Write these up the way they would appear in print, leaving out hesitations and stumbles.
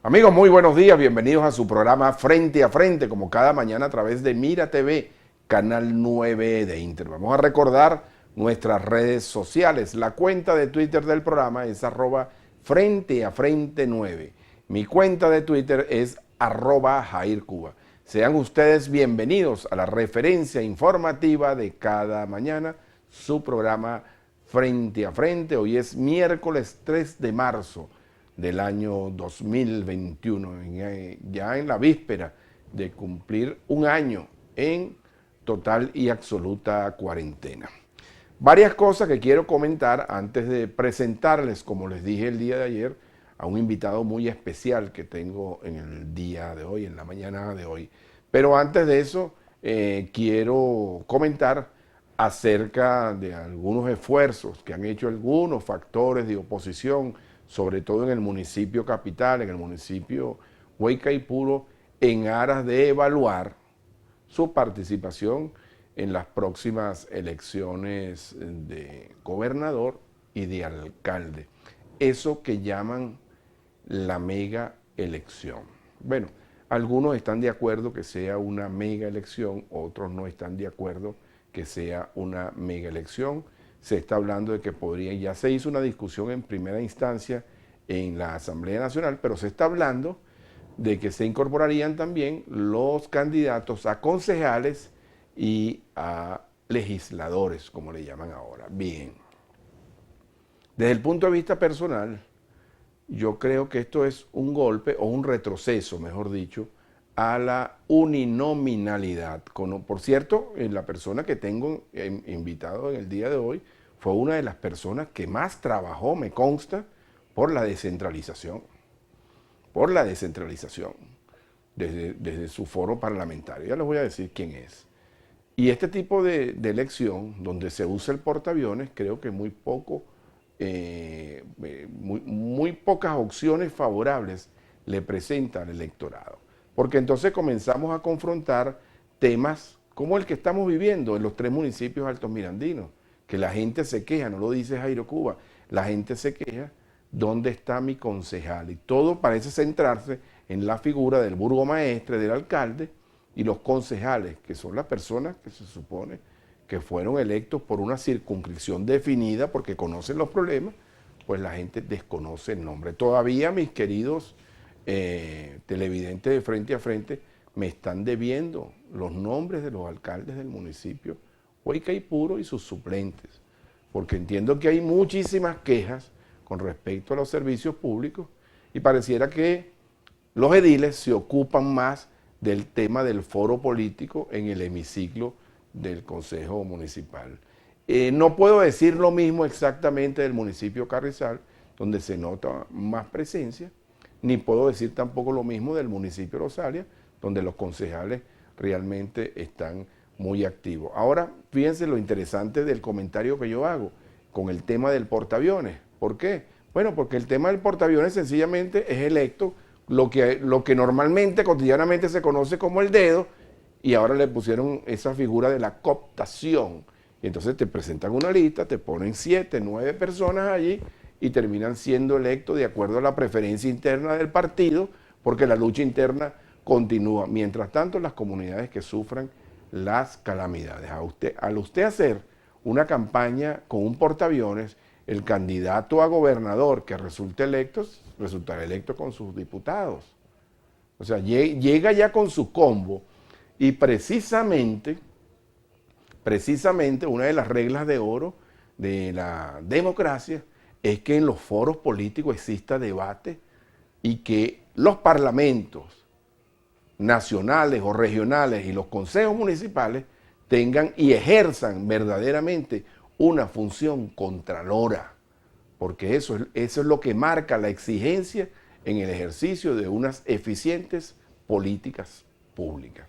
Amigos, muy buenos días, bienvenidos a su programa Frente a Frente, como cada mañana a través de Mira TV, Canal 9 de Inter. Vamos a recordar nuestras redes sociales. La cuenta de Twitter del programa es @Frente a Frente 9. Mi cuenta de Twitter es @JairCuba. Sean ustedes bienvenidos a la referencia informativa de cada mañana, su programa Frente a Frente. Hoy es miércoles 3 de marzo del año 2021, ya en la víspera de cumplir un año en total y absoluta cuarentena. Varias cosas que quiero comentar antes de presentarles, como les dije el día de ayer, a un invitado muy especial que tengo en el día de hoy, en la mañana de hoy. Pero antes de eso, quiero comentar acerca de algunos esfuerzos que han hecho algunos factores de oposición, sobre todo en el municipio capital, en el municipio Huaycaipuro, en aras de evaluar su participación en las próximas elecciones de gobernador y de alcalde. Eso que llaman la mega elección. Bueno, algunos están de acuerdo que sea una mega elección, otros no están de acuerdo que sea una mega elección. Se está hablando de que podría, ya se hizo una discusión en primera instancia en la Asamblea Nacional, pero se está hablando de que se incorporarían también los candidatos a concejales y a legisladores, como le llaman ahora. Bien, desde el punto de vista personal, yo creo que esto es un golpe o un retroceso, mejor dicho, a la uninominalidad. Por cierto, la persona que tengo invitado en el día de hoy fue una de las personas que más trabajó, me consta, por la descentralización. Por la descentralización, desde su foro parlamentario. Ya les voy a decir quién es. Y este tipo de elección, donde se usa el portaaviones, creo que muy pocas opciones favorables le presenta al electorado. Porque entonces comenzamos a confrontar temas como el que estamos viviendo en los 3 municipios altomirandinos, que la gente se queja, no lo dice Jairo Cuba, la gente se queja, ¿dónde está mi concejal? Y todo parece centrarse en la figura del burgomaestre, del alcalde y los concejales, que son las personas que se supone que fueron electos por una circunscripción definida porque conocen los problemas, pues la gente desconoce el nombre. Todavía, mis queridos televidentes de Frente a Frente, me están debiendo los nombres de los alcaldes del municipio Huaycaipuro y sus suplentes, porque entiendo que hay muchísimas quejas con respecto a los servicios públicos y pareciera que los ediles se ocupan más del tema del foro político en el hemiciclo del Consejo Municipal. No puedo decir lo mismo exactamente del municipio Carrizal, donde se nota más presencia, ni puedo decir tampoco lo mismo del municipio Rosalia, donde los concejales realmente están muy activos. Ahora, fíjense lo interesante del comentario que yo hago con el tema del portaaviones. ¿Por qué? Bueno, porque el tema del portaaviones sencillamente es electo lo que normalmente, cotidianamente se conoce como el dedo, y ahora le pusieron esa figura de la cooptación. Y entonces te presentan una lista, te ponen 7, 9 personas allí y terminan siendo electos de acuerdo a la preferencia interna del partido, porque la lucha interna continúa. Mientras tanto, las comunidades que sufran las calamidades. Al usted hacer una campaña con un portaaviones, el candidato a gobernador que resultará electo con sus diputados. O sea, llega ya con su combo y precisamente una de las reglas de oro de la democracia es que en los foros políticos exista debate y que los parlamentos nacionales o regionales y los consejos municipales tengan y ejerzan verdaderamente una función contralora, porque eso es lo que marca la exigencia en el ejercicio de unas eficientes políticas públicas.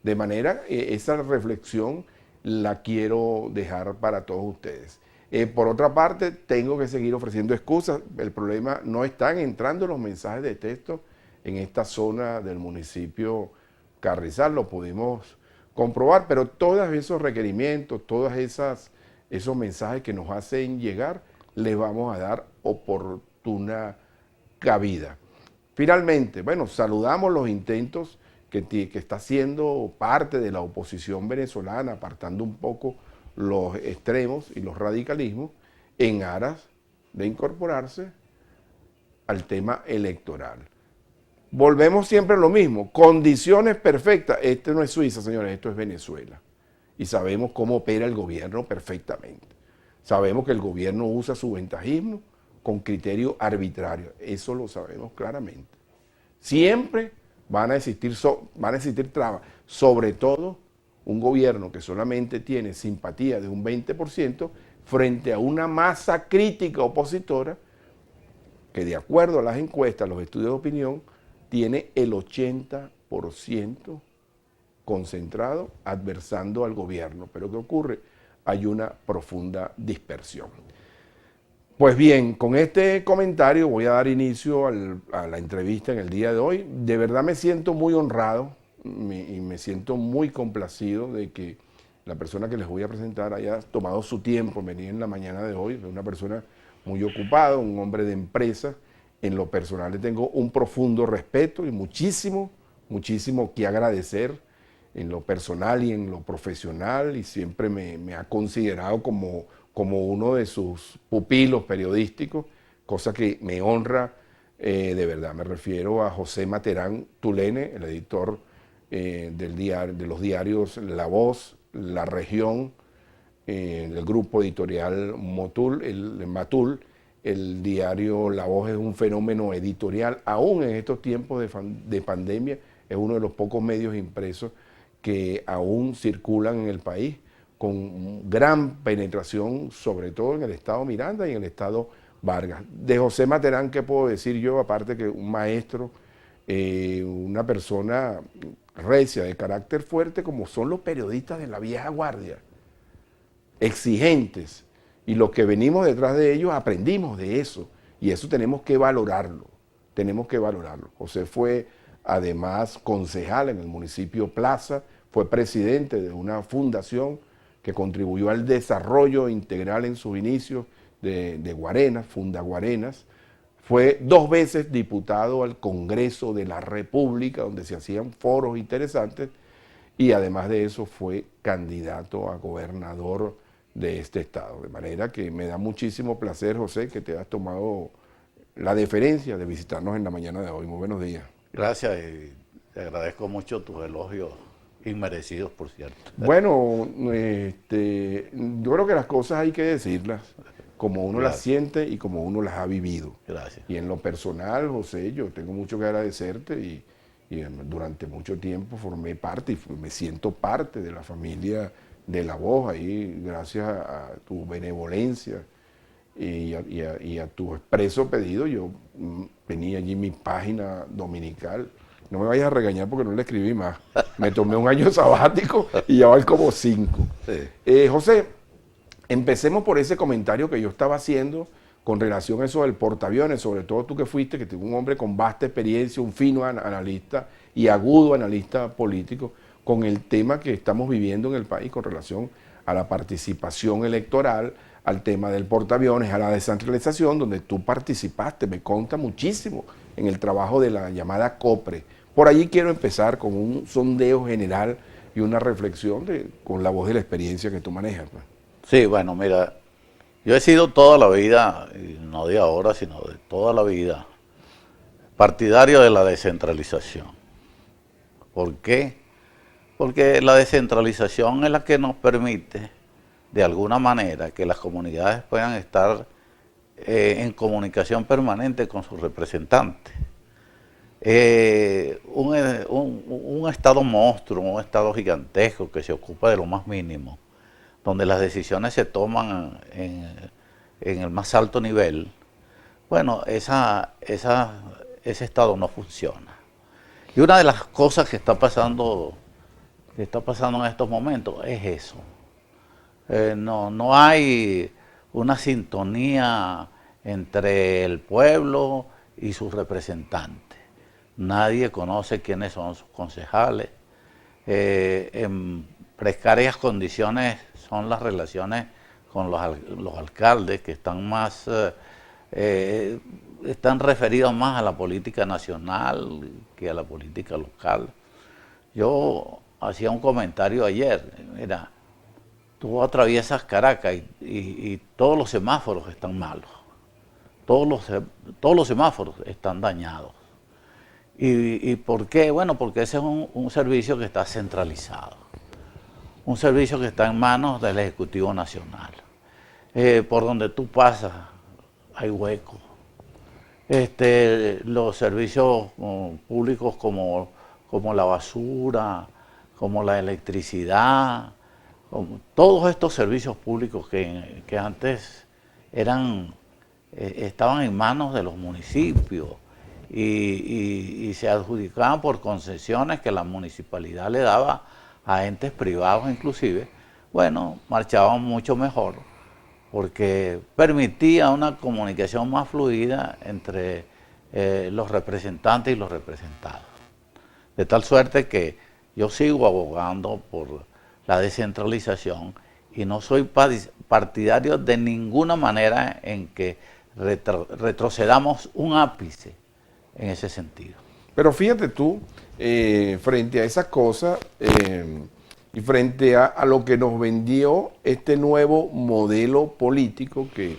De manera, esa reflexión la quiero dejar para todos ustedes. Por otra parte, tengo que seguir ofreciendo excusas. El problema no están entrando los mensajes de texto en esta zona del municipio Carrizal, lo pudimos comprobar, pero todos esos requerimientos, esos mensajes que nos hacen llegar, les vamos a dar oportuna cabida. Finalmente, bueno, saludamos los intentos que está haciendo parte de la oposición venezolana, apartando un poco los extremos y los radicalismos, en aras de incorporarse al tema electoral. Volvemos siempre a lo mismo, condiciones perfectas. Este no es Suiza, señores, esto es Venezuela. Y sabemos cómo opera el gobierno perfectamente. Sabemos que el gobierno usa su ventajismo con criterio arbitrario. Eso lo sabemos claramente. Siempre van a existir trabas, sobre todo un gobierno que solamente tiene simpatía de un 20% frente a una masa crítica opositora que, de acuerdo a las encuestas, los estudios de opinión, tiene el 80% concentrado adversando al gobierno. Pero ¿qué ocurre? Hay una profunda dispersión. Pues bien, con este comentario voy a dar inicio a la entrevista en el día de hoy. De verdad me siento muy honrado y me siento muy complacido de que la persona que les voy a presentar haya tomado su tiempo en venir en la mañana de hoy. Es una persona muy ocupada, un hombre de empresa. En lo personal le tengo un profundo respeto y muchísimo que agradecer en lo personal y en lo profesional, y siempre me ha considerado como uno de sus pupilos periodísticos, cosa que me honra de verdad. Me refiero a José Materán Tulene, el editor de los diarios La Voz, La Región, del grupo editorial Matul. El diario La Voz es un fenómeno editorial, aún en estos tiempos de pandemia, es uno de los pocos medios impresos que aún circulan en el país, con gran penetración, sobre todo en el estado Miranda y en el estado Vargas. De José Materán, ¿qué puedo decir yo? Aparte que un maestro, una persona recia, de carácter fuerte, como son los periodistas de la vieja guardia, exigentes, y los que venimos detrás de ellos aprendimos de eso, y eso tenemos que valorarlo, José fue además concejal en el municipio Plaza, fue presidente de una fundación que contribuyó al desarrollo integral en sus inicios de Guarenas, Funda Guarenas. Fue 2 veces diputado al Congreso de la República, donde se hacían foros interesantes, y además de eso fue candidato a gobernador de este estado. De manera que me da muchísimo placer, José, que te hayas tomado la deferencia de visitarnos en la mañana de hoy. Muy buenos días. Gracias, y te agradezco mucho tus elogios inmerecidos, por cierto. Bueno, yo creo que las cosas hay que decirlas como uno las siente y como uno las ha vivido. Gracias. Y en lo personal, José, yo tengo mucho que agradecerte y durante mucho tiempo formé parte y me siento parte de la familia de La Voz, ahí gracias a tu benevolencia y a tu expreso pedido. Yo tenía allí mi página dominical. No me vayas a regañar porque no le escribí más. Me tomé un año sabático y ya van como 5. Sí. José, empecemos por ese comentario que yo estaba haciendo con relación a eso del portaaviones, sobre todo tú que fuiste, que un hombre con vasta experiencia, un fino analista y agudo analista político, con el tema que estamos viviendo en el país con relación a la participación electoral, al tema del portaaviones, a la descentralización, donde tú participaste, me consta muchísimo en el trabajo de la llamada COPRE. Por allí quiero empezar con un sondeo general y una reflexión con la voz de la experiencia que tú manejas. Pues. Sí, bueno, mira, yo he sido toda la vida, y no de ahora, sino de toda la vida, partidario de la descentralización. ¿Por qué? Porque la descentralización es la que nos permite, de alguna manera, que las comunidades puedan estar en comunicación permanente con sus representantes. Un Estado monstruo, un Estado gigantesco que se ocupa de lo más mínimo, donde las decisiones se toman en el más alto nivel, bueno, ese Estado no funciona. Y una de las cosas que está pasando en estos momentos es eso. No hay una sintonía entre el pueblo y sus representantes. Nadie conoce quiénes son sus concejales. En precarias condiciones son las relaciones con los alcaldes, que están más están referidos más a la política nacional que a la política local. Yo hacía un comentario ayer, mira, tú atraviesas Caracas y todos los semáforos están malos, todos los semáforos están dañados. ¿Y por qué? Bueno, porque ese es un servicio que está centralizado, un servicio que está en manos del Ejecutivo Nacional. Por donde tú pasas hay huecos. Los servicios públicos como la basura, como la electricidad, todos estos servicios públicos que antes estaban en manos de los municipios y se adjudicaban por concesiones que la municipalidad le daba a entes privados inclusive, bueno, marchaban mucho mejor porque permitía una comunicación más fluida entre los representantes y los representados. De tal suerte que yo sigo abogando por la descentralización y no soy partidario de ninguna manera en que retrocedamos un ápice en ese sentido. Pero fíjate tú, frente a esa cosa y frente a lo que nos vendió este nuevo modelo político que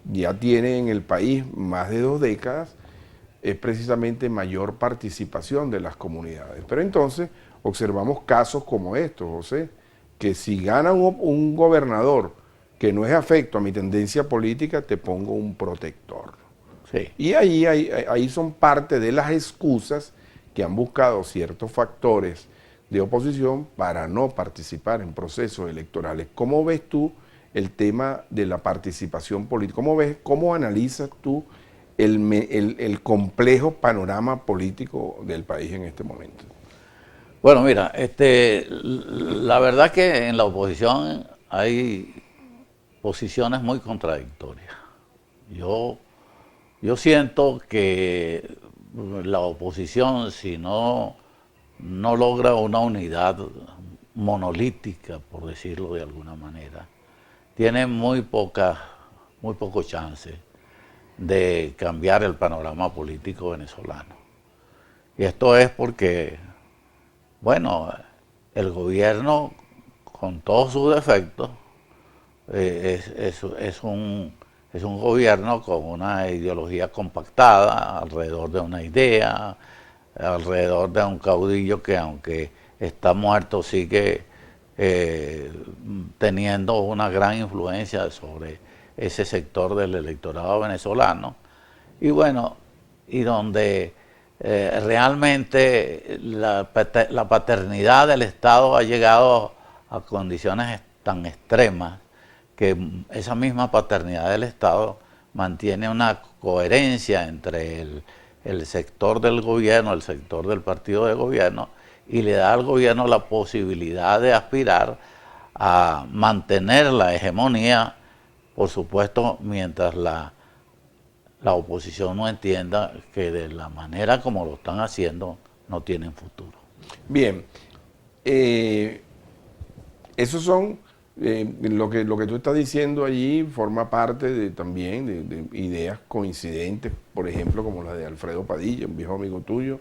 ya tiene en el país más de 2 décadas, es precisamente mayor participación de las comunidades. Pero entonces observamos casos como estos, José, que si gana un gobernador que no es afecto a mi tendencia política, te pongo un protector. Sí. Y ahí son parte de las excusas que han buscado ciertos factores de oposición para no participar en procesos electorales. ¿Cómo ves tú el tema de la participación política? ¿Cómo analizas tú el complejo panorama político del país en este momento? Bueno, mira, la verdad que en la oposición hay posiciones muy contradictorias. Yo siento que la oposición, si no logra una unidad monolítica, por decirlo de alguna manera, tiene muy poco chance de cambiar el panorama político venezolano. Y esto es porque, bueno, el gobierno, con todos sus defectos, es un gobierno con una ideología compactada alrededor de una idea, alrededor de un caudillo que, aunque está muerto, sigue teniendo una gran influencia sobre ese sector del electorado venezolano. Y bueno, y donde realmente la paternidad del Estado ha llegado a condiciones tan extremas que esa misma paternidad del Estado mantiene una coherencia entre el sector del gobierno, el sector del partido de gobierno, y le da al gobierno la posibilidad de aspirar a mantener la hegemonía, por supuesto, mientras la oposición no entienda que de la manera como lo están haciendo no tienen futuro. Bien, esos son, lo que tú estás diciendo allí forma parte también de ideas coincidentes, por ejemplo, como la de Alfredo Padilla, un viejo amigo tuyo,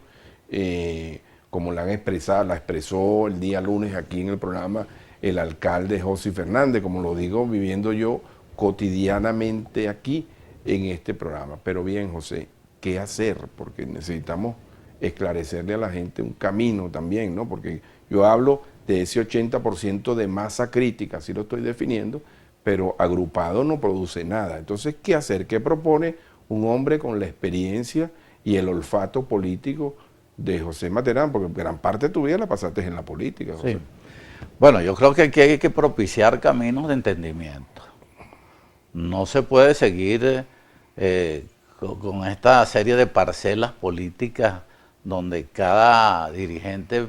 como la expresó el día lunes aquí en el programa el alcalde José Fernández, como lo digo viviendo yo cotidianamente aquí en este programa. Pero bien, José, ¿qué hacer? Porque necesitamos esclarecerle a la gente un camino también, ¿no? Porque yo hablo de ese 80% de masa crítica, así lo estoy definiendo, pero agrupado no produce nada. Entonces, ¿qué hacer? ¿Qué propone un hombre con la experiencia y el olfato político de José Materán? Porque gran parte de tu vida la pasaste en la política, José. Sí. Bueno, yo creo que aquí hay que propiciar caminos de entendimiento. No se puede seguir con esta serie de parcelas políticas donde cada dirigente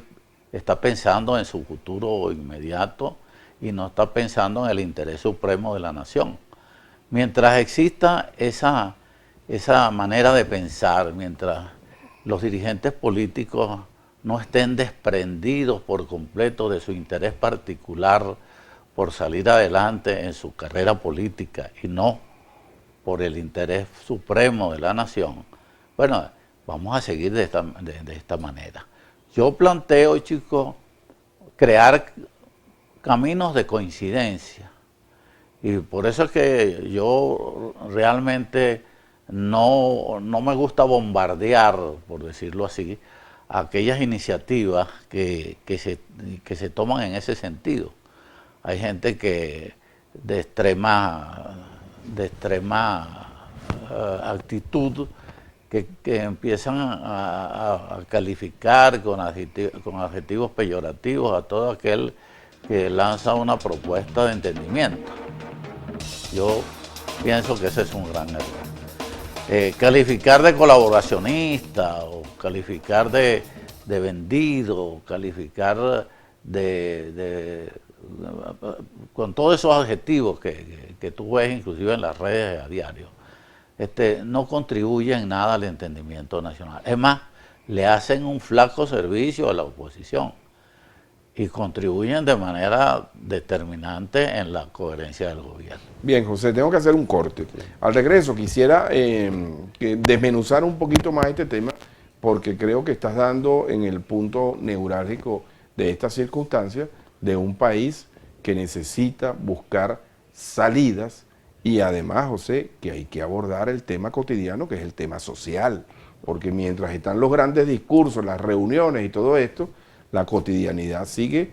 está pensando en su futuro inmediato y no está pensando en el interés supremo de la nación. Mientras exista esa manera de pensar, mientras los dirigentes políticos no estén desprendidos por completo de su interés particular por salir adelante en su carrera política y no por el interés supremo de la nación, bueno, vamos a seguir de esta manera. Yo planteo, chicos, crear caminos de coincidencia. Y por eso es que yo realmente no me gusta bombardear, por decirlo así, aquellas iniciativas que se toman en ese sentido. Hay gente que de extrema actitud que empiezan a calificar con adjetivos peyorativos a todo aquel que lanza una propuesta de entendimiento. Yo pienso que ese es un gran error. Calificar de colaboracionista o calificar de vendido, calificar con todos esos adjetivos que tú ves inclusive en las redes a diario, no contribuye en nada al entendimiento nacional. Es más, le hacen un flaco servicio a la oposición y contribuyen de manera determinante en la coherencia del gobierno. Bien, José, tengo que hacer un corte. Al regreso quisiera desmenuzar un poquito más este tema porque creo que estás dando en el punto neurálgico de esta circunstancia de un país que necesita buscar salidas y además, José, que hay que abordar el tema cotidiano, que es el tema social, porque mientras están los grandes discursos, las reuniones y todo esto, la cotidianidad sigue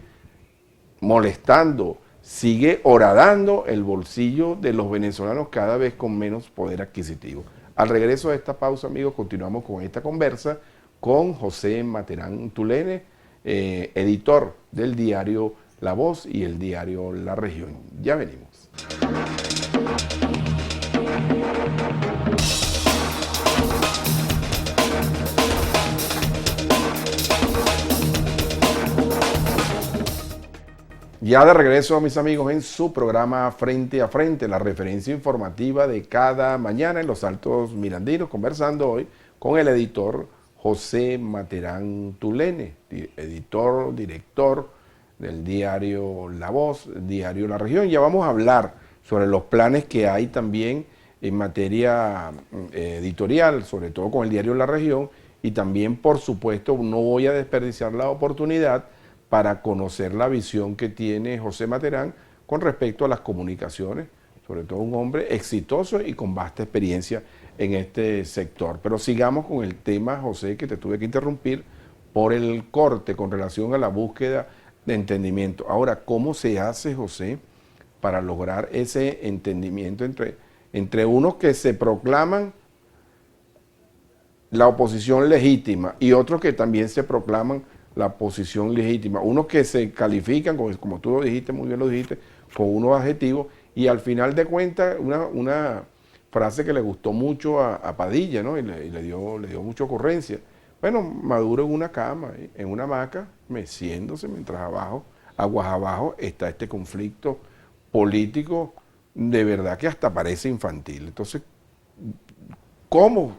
molestando, sigue horadando el bolsillo de los venezolanos cada vez con menos poder adquisitivo. Al regreso de esta pausa, amigos, continuamos con esta conversa con José Materán Tulene, editor del diario La Voz y el diario La Región. Ya venimos. Ya de regreso, mis amigos, en su programa Frente a Frente, la referencia informativa de cada mañana en los Altos Mirandinos, conversando hoy con el editor José Materán Tulene, editor, director del diario La Voz, diario La Región. Ya vamos a hablar sobre los planes que hay también en materia editorial, sobre todo con el diario La Región, y también, por supuesto, no voy a desperdiciar la oportunidad para conocer la visión que tiene José Materán con respecto a las comunicaciones, sobre todo un hombre exitoso y con vasta experiencia en este sector. Pero sigamos con el tema, José, que te tuve que interrumpir por el corte con relación a la búsqueda de entendimiento. Ahora, ¿cómo se hace, José, para lograr ese entendimiento entre unos que se proclaman la oposición legítima y otros que también se proclaman la posición legítima, unos que se califican, como tú lo dijiste, muy bien lo dijiste, con unos adjetivos, y al final de cuentas, una frase que le gustó mucho a Padilla, ¿no? Y le dio mucha ocurrencia. Bueno, Maduro en una cama, en una hamaca, meciéndose, mientras aguas abajo, está este conflicto político, de verdad que hasta parece infantil. Entonces, ¿cómo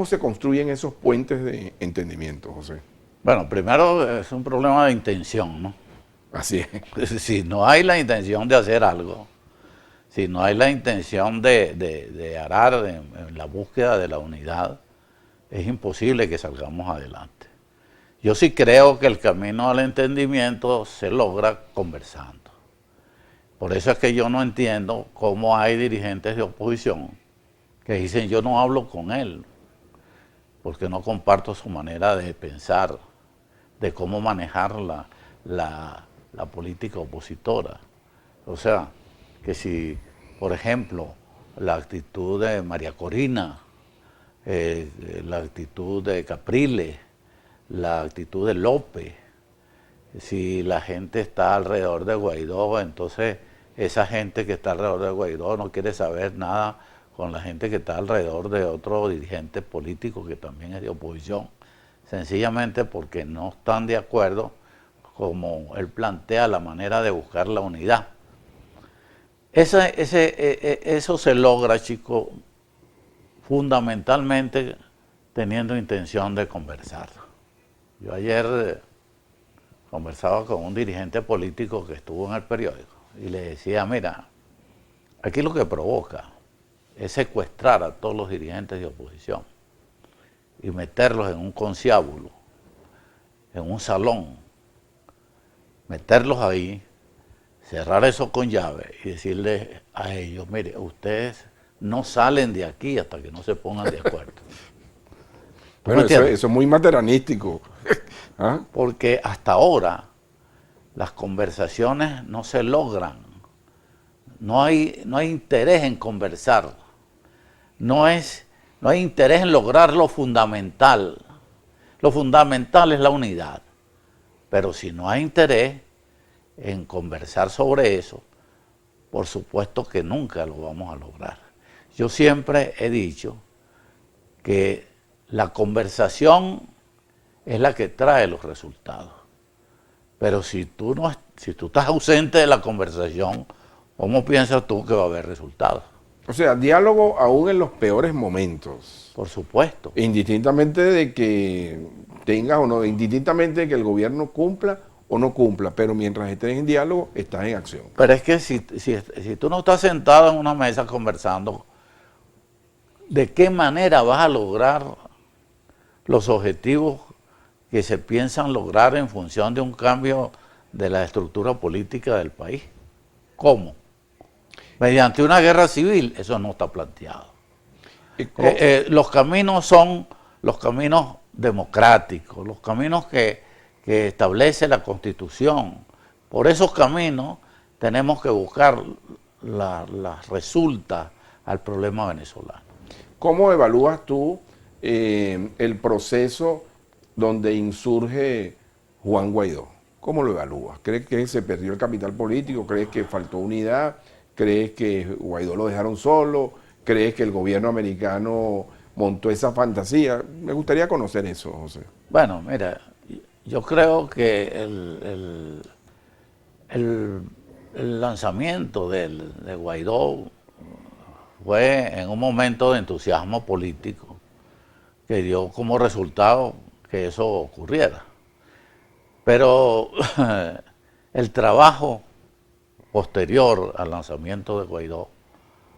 se construyen esos puentes de entendimiento, José? Bueno, primero es un problema de intención, ¿no? Así es. Si no hay la intención de hacer algo, si no hay la intención de arar en la búsqueda de la unidad, es imposible que salgamos adelante. Yo sí creo que el camino al entendimiento se logra conversando. Por eso es que yo no entiendo cómo hay dirigentes de oposición que dicen yo no hablo con él, porque no comparto su manera de pensar, de cómo manejar la política opositora. O sea, que si, por ejemplo, la actitud de María Corina, la actitud de Capriles, la actitud de López, si la gente está alrededor de Guaidó, entonces esa gente que está alrededor de Guaidó no quiere saber nada con la gente que está alrededor de otro dirigente político que también es de oposición, sencillamente porque no están de acuerdo como él plantea la manera de buscar la unidad. Eso se logra, chicos, fundamentalmente teniendo intención de conversar. Yo ayer conversaba con un dirigente político que estuvo en el periódico y le decía, mira, aquí lo que provoca es secuestrar a todos los dirigentes de oposición y meterlos en un conciliábulo, en un salón, meterlos ahí, cerrar eso con llave y decirles a ellos, mire, ustedes no salen de aquí hasta que no se pongan de acuerdo. Bueno, eso es muy materanístico. ¿Ah? Porque hasta ahora las conversaciones no se logran. No hay interés en conversar. No hay interés en lograr lo fundamental. Lo fundamental es la unidad. Pero si no hay interés en conversar sobre eso, por supuesto que nunca lo vamos a lograr. Yo siempre he dicho que la conversación es la que trae los resultados. Pero si tú estás ausente de la conversación, ¿cómo piensas tú que va a haber resultados? O sea, diálogo aún en los peores momentos. Por supuesto. Indistintamente de que tengas o no, indistintamente de que el gobierno cumpla o no cumpla, pero mientras estés en diálogo, estás en acción. Pero es que si tú no estás sentado en una mesa conversando, ¿de qué manera vas a lograr los objetivos que se piensan lograr en función de un cambio de la estructura política del país? ¿Cómo? Mediante una guerra civil, eso no está planteado. Los caminos son los caminos democráticos, los caminos que establece la Constitución. Por esos caminos tenemos que buscar las resultas al problema venezolano. ¿Cómo evalúas tú el proceso donde insurge Juan Guaidó? ¿Cómo lo evalúas? ¿Crees que se perdió el capital político? ¿Crees que faltó unidad? ¿Crees que Guaidó lo dejaron solo? ¿Crees que el gobierno americano montó esa fantasía? Me gustaría conocer eso, José. Bueno, mira, yo creo que el lanzamiento de Guaidó fue en un momento de entusiasmo político que dio como resultado que eso ocurriera. Pero el trabajo posterior al lanzamiento de Guaidó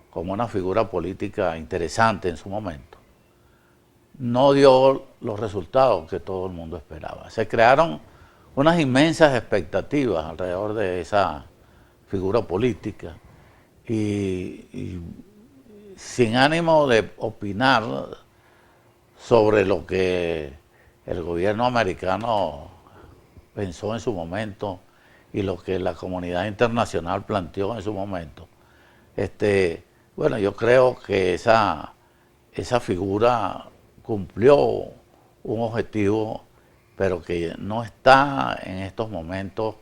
como una figura política interesante en su momento, no dio los resultados que todo el mundo esperaba. Se crearon unas inmensas expectativas alrededor de esa figura política y sin ánimo de opinar sobre lo que el gobierno americano pensó en su momento y lo que la comunidad internacional planteó en su momento. Bueno, yo creo que esa figura cumplió un objetivo, pero que no está en estos momentos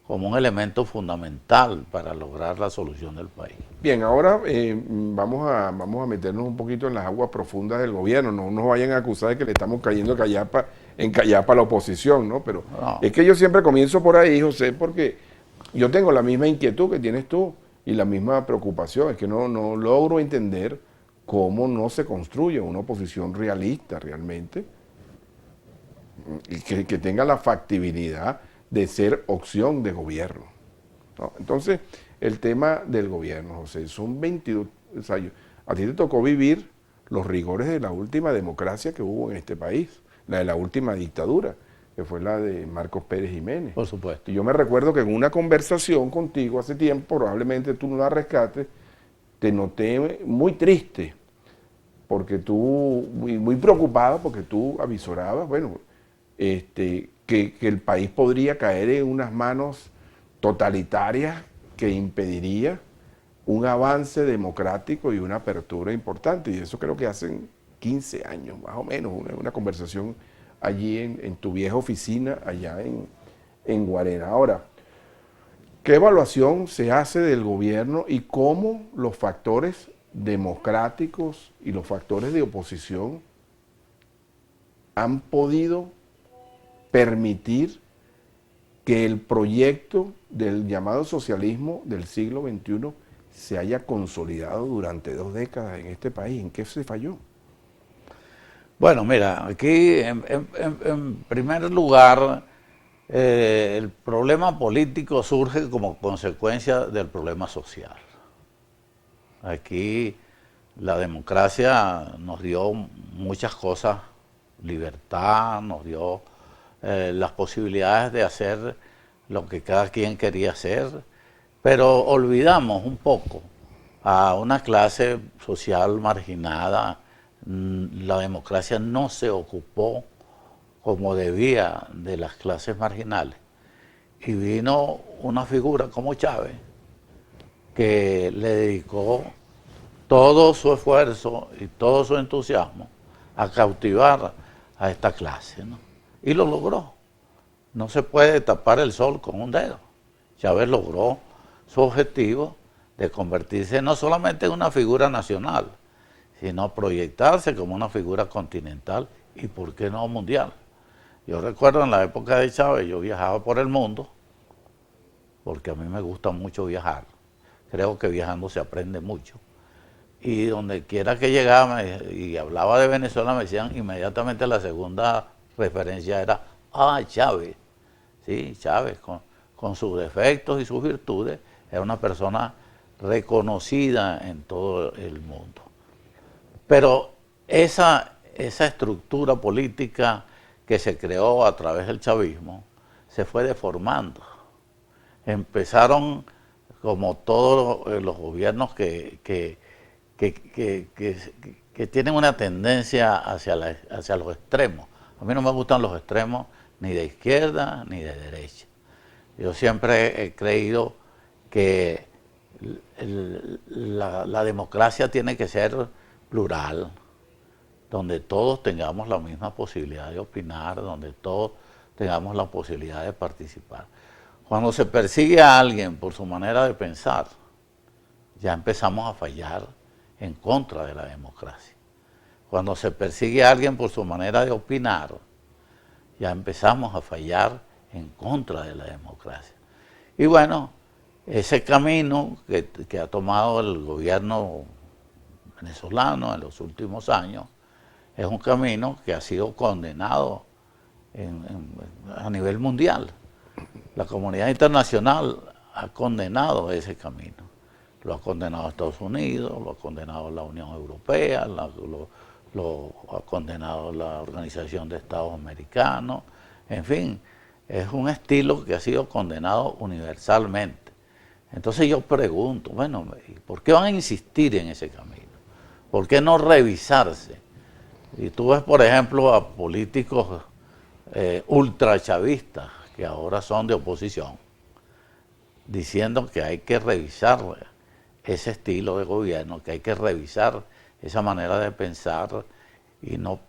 como un elemento fundamental para lograr la solución del país. Bien, ahora vamos a meternos un poquito en las aguas profundas del gobierno. No nos vayan a acusar de que le estamos cayendo en callapa a la oposición, ¿no? Pero no. Es que yo siempre comienzo por ahí, José, porque yo tengo la misma inquietud que tienes tú y la misma preocupación. Es que no logro entender cómo no se construye una oposición realista realmente y que tenga la factibilidad de ser opción de gobierno, ¿no? Entonces, el tema del gobierno, José, son 22 años. A ti te tocó vivir los rigores de la última democracia que hubo en este país, la de la última dictadura, que fue la de Marcos Pérez Jiménez. Por supuesto. Y yo me recuerdo que en una conversación contigo hace tiempo, probablemente tú no la rescates, te noté muy triste, porque tú, muy preocupado, porque tú avisorabas, bueno, que el país podría caer en unas manos totalitarias que impediría un avance democrático y una apertura importante. Y eso creo que hace 15 años, más o menos, una conversación allí en tu vieja oficina, allá en Guarena. Ahora, ¿qué evaluación se hace del gobierno y cómo los factores democráticos y los factores de oposición han podido permitir que el proyecto del llamado socialismo del siglo XXI se haya consolidado durante 2 décadas en este país? ¿En qué se falló? Bueno, mira, aquí en primer lugar, el problema político surge como consecuencia del problema social. Aquí La democracia nos dio muchas cosas, libertad, nos dio las posibilidades de hacer lo que cada quien quería hacer, pero olvidamos un poco a una clase social marginada. La democracia no se ocupó como debía de las clases marginales. Y vino una figura como Chávez, que le dedicó todo su esfuerzo y todo su entusiasmo a cautivar a esta clase, ¿no? Y lo logró. No se puede tapar el sol con un dedo. Chávez logró su objetivo de convertirse no solamente en una figura nacional, sino proyectarse como una figura continental y, ¿por qué no, mundial? Yo recuerdo en la época de Chávez, yo viajaba por el mundo, porque a mí me gusta mucho viajar. Creo que viajando se aprende mucho. Y donde quiera que llegaba y hablaba de Venezuela, me decían inmediatamente, la segunda referencia era, Chávez. Sí, Chávez, con sus defectos y sus virtudes, era una persona reconocida en todo el mundo. Pero esa estructura política que se creó a través del chavismo se fue deformando. Empezaron, como todos los gobiernos que tienen una tendencia hacia los extremos. A mí no me gustan los extremos ni de izquierda ni de derecha. Yo siempre he creído que la democracia tiene que ser plural, donde todos tengamos la misma posibilidad de opinar, donde todos tengamos la posibilidad de participar. Cuando se persigue a alguien por su manera de pensar, ya empezamos a fallar en contra de la democracia. Cuando se persigue a alguien por su manera de opinar, ya empezamos a fallar en contra de la democracia. Y bueno, ese camino que ha tomado el gobierno venezolano en los últimos años es un camino que ha sido condenado a nivel mundial. La comunidad internacional ha condenado ese camino. Lo ha condenado Estados Unidos, lo ha condenado la Unión Europea, lo ha condenado la Organización de Estados Americanos. En fin, es un estilo que ha sido condenado universalmente. Entonces yo pregunto, bueno, ¿por qué van a insistir en ese camino? ¿Por qué no revisarse? Y tú ves, por ejemplo, a políticos ultrachavistas, que ahora son de oposición, diciendo que hay que revisar ese estilo de gobierno, que hay que revisar esa manera de pensar y no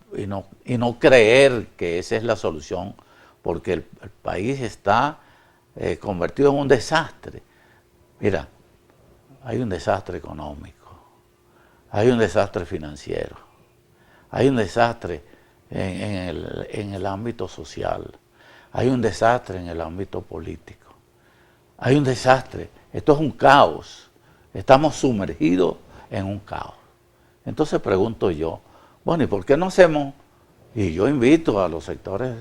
creer que esa es la solución, porque el país está convertido en un desastre. Mira, hay un desastre económico, hay un desastre financiero, hay un desastre en el ámbito social, hay un desastre en el ámbito político, hay un desastre. Esto es un caos, estamos sumergidos en un caos. Entonces pregunto yo, bueno, ¿y por qué no hacemos? Y yo invito a los sectores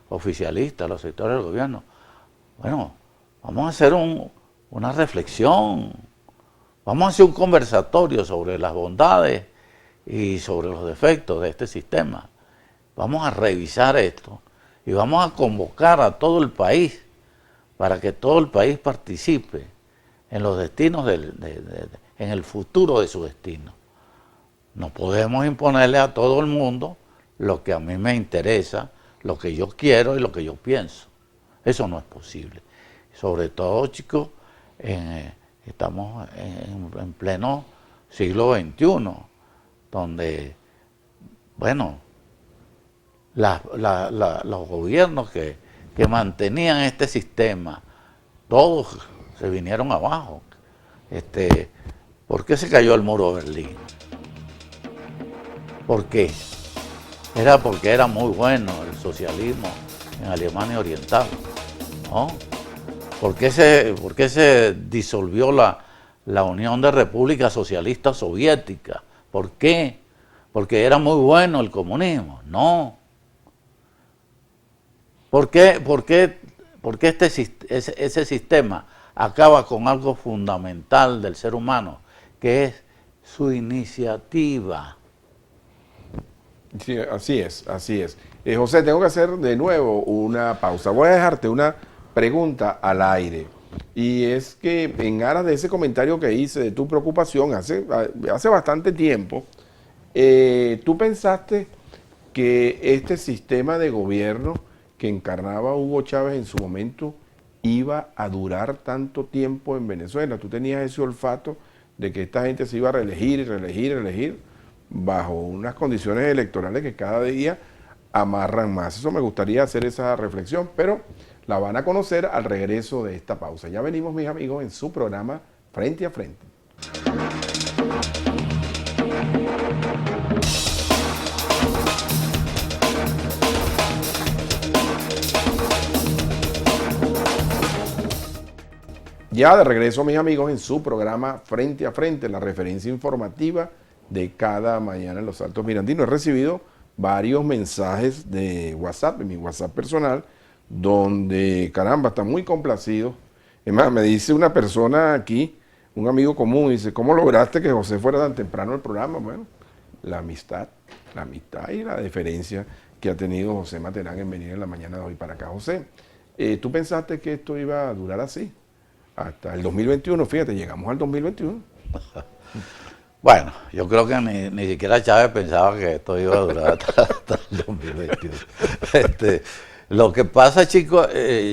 oficialistas, a los sectores del gobierno, bueno, vamos a hacer una reflexión, vamos a hacer un conversatorio sobre las bondades y sobre los defectos de este sistema. Vamos a revisar esto y vamos a convocar a todo el país para que todo el país participe en los destinos, en el futuro de su destino. No podemos imponerle a todo el mundo lo que a mí me interesa, lo que yo quiero y lo que yo pienso. Eso no es posible. Sobre todo, chicos, estamos en pleno siglo XXI, donde, bueno, los gobiernos que mantenían este sistema, todos se vinieron abajo. ¿Por qué se cayó el muro de Berlín? ¿Por qué? Era porque era muy bueno el socialismo en Alemania Oriental, ¿no? ¿Por qué se disolvió la Unión de Repúblicas Socialistas Soviéticas? ¿Por qué? Porque era muy bueno el comunismo. No. ¿Por qué ese sistema acaba con algo fundamental del ser humano, que es su iniciativa. Sí, así es, así es. José, tengo que hacer de nuevo una pausa. Voy a dejarte una pregunta al aire. Y es que en aras de ese comentario que hice de tu preocupación hace bastante tiempo, ¿tú pensaste que este sistema de gobierno que encarnaba Hugo Chávez en su momento iba a durar tanto tiempo en Venezuela? ¿Tú tenías ese olfato de que esta gente se iba a reelegir y reelegir y reelegir bajo unas condiciones electorales que cada día amarran más? Eso me gustaría hacer esa reflexión, pero la van a conocer al regreso de esta pausa. Ya venimos, mis amigos, en su programa Frente a Frente. Ya de regreso, mis amigos, en su programa Frente a Frente, la referencia informativa de cada mañana en los Altos Mirandinos. He recibido varios mensajes de WhatsApp, en mi WhatsApp personal, donde, caramba, están muy complacidos. Es más, me dice una persona aquí, un amigo común, dice, ¿cómo lograste que José fuera tan temprano al programa? Bueno, la amistad y la deferencia que ha tenido José Materán en venir en la mañana de hoy para acá. José, ¿tú pensaste que esto iba a durar así? Hasta el 2021, fíjate, llegamos al 2021. Bueno, yo creo que ni siquiera Chávez pensaba que esto iba a durar hasta el 2021. Lo que pasa, chicos,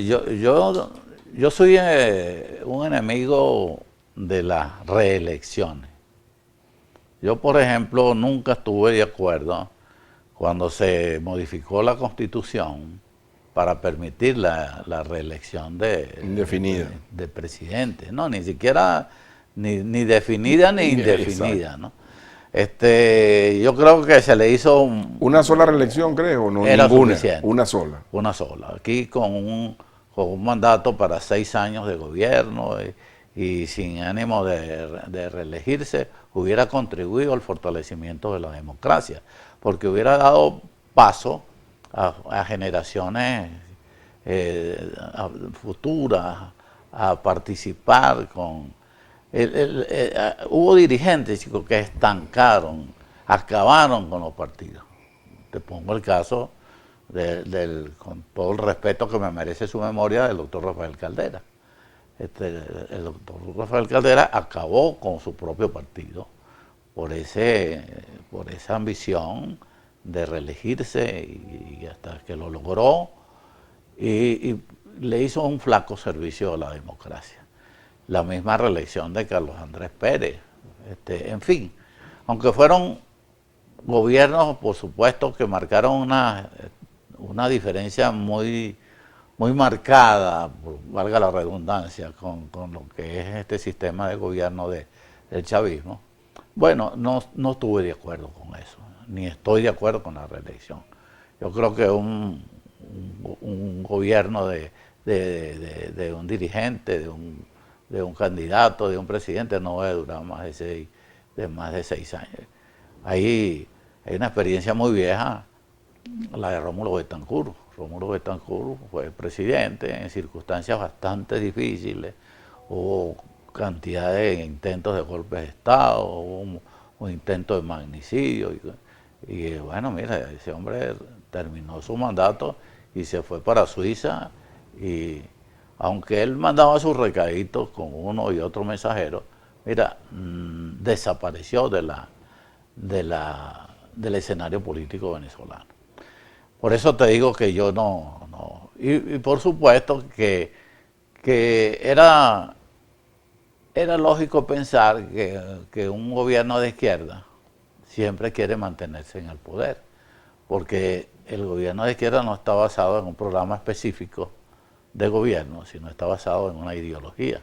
yo soy un enemigo de las reelecciones. Yo, por ejemplo, nunca estuve de acuerdo cuando se modificó la Constitución para permitir la reelección de presidente. No, ni siquiera ni definida ni indefinida, ¿no? Yo creo que se le hizo una sola reelección, creo, no era ninguna, suficiente. una sola. Una sola. Aquí con un mandato para 6 años de gobierno y sin ánimo de reelegirse, hubiera contribuido al fortalecimiento de la democracia, porque hubiera dado paso a generaciones futuras a participar con... hubo dirigentes, chicos, que estancaron, acabaron con los partidos. Te pongo el caso con todo el respeto que me merece su memoria, del doctor Rafael Caldera. El doctor Rafael Caldera acabó con su propio partido por esa ambición de reelegirse y hasta que lo logró y le hizo un flaco servicio a la democracia. La misma reelección de Carlos Andrés Pérez, en fin, aunque fueron gobiernos, por supuesto, que marcaron una diferencia muy marcada, valga la redundancia, con lo que es este sistema de gobierno del chavismo. Bueno, no estuve de acuerdo con eso, ni estoy de acuerdo con la reelección. Yo creo que un gobierno de un dirigente, de un candidato, de un presidente, no debe durar más de 6 años. Hay una experiencia muy vieja, la de Rómulo Betancourt. Rómulo Betancourt fue presidente en circunstancias bastante difíciles, hubo cantidad de intentos de golpes de Estado, hubo un intento de magnicidio, y bueno, mira, ese hombre terminó su mandato y se fue para Suiza, y aunque él mandaba sus recaditos con uno y otro mensajero, mira, desapareció del escenario político venezolano. Por eso te digo que yo no. Y por supuesto que era lógico pensar que un gobierno de izquierda siempre quiere mantenerse en el poder, porque el gobierno de izquierda no está basado en un programa específico de gobierno, sino está basado en una ideología.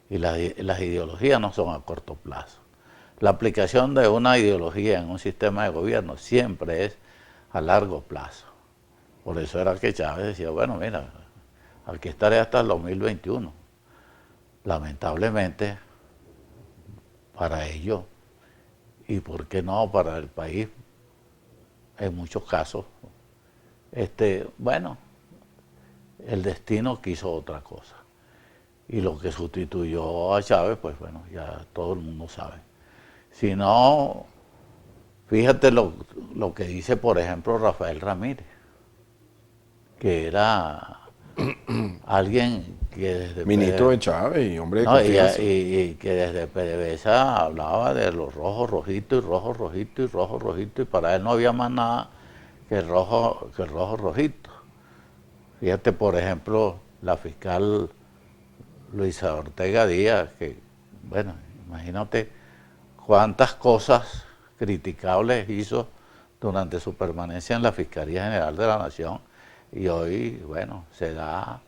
Y las ideologías no son a corto plazo. La aplicación de una ideología en un sistema de gobierno siempre es a largo plazo. Por eso era que Chávez decía, bueno, mira, aquí estaré hasta el 2021. Lamentablemente, para ellos, y por qué no para el país, en muchos casos, bueno, el destino quiso otra cosa. Y lo que sustituyó a Chávez, pues bueno, ya todo el mundo sabe. Si no, fíjate lo que dice, por ejemplo, Rafael Ramírez, que era alguien que desde Ministro de PDVSA, Chávez y hombre de no, confianza. y que desde PDVSA hablaba de los rojos, rojitos y rojos, rojitos y rojos, rojitos, y para él no había más nada que el rojo, rojito. Fíjate, por ejemplo, la fiscal Luisa Ortega Díaz, que, bueno, imagínate cuántas cosas criticables hizo durante su permanencia en la Fiscalía General de la Nación, y hoy, bueno, se da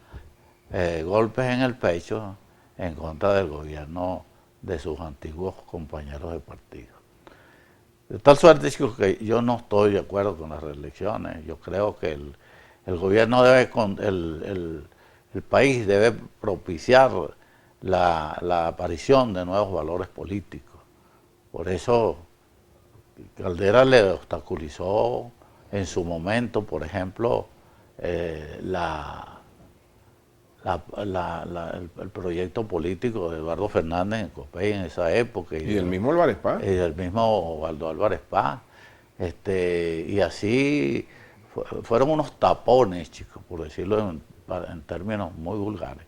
golpes en el pecho en contra del gobierno de sus antiguos compañeros de partido. De tal suerte, chicos, que yo no estoy de acuerdo con las reelecciones. Yo creo que el gobierno debe, el país debe propiciar la aparición de nuevos valores políticos. Por eso Caldera le obstaculizó en su momento, por ejemplo, el proyecto político de Eduardo Fernández en Copey en esa época. Y del mismo Álvarez Paz. Y del mismo Waldo Álvarez Paz. Y así fueron unos tapones, chicos, por decirlo en términos muy vulgares.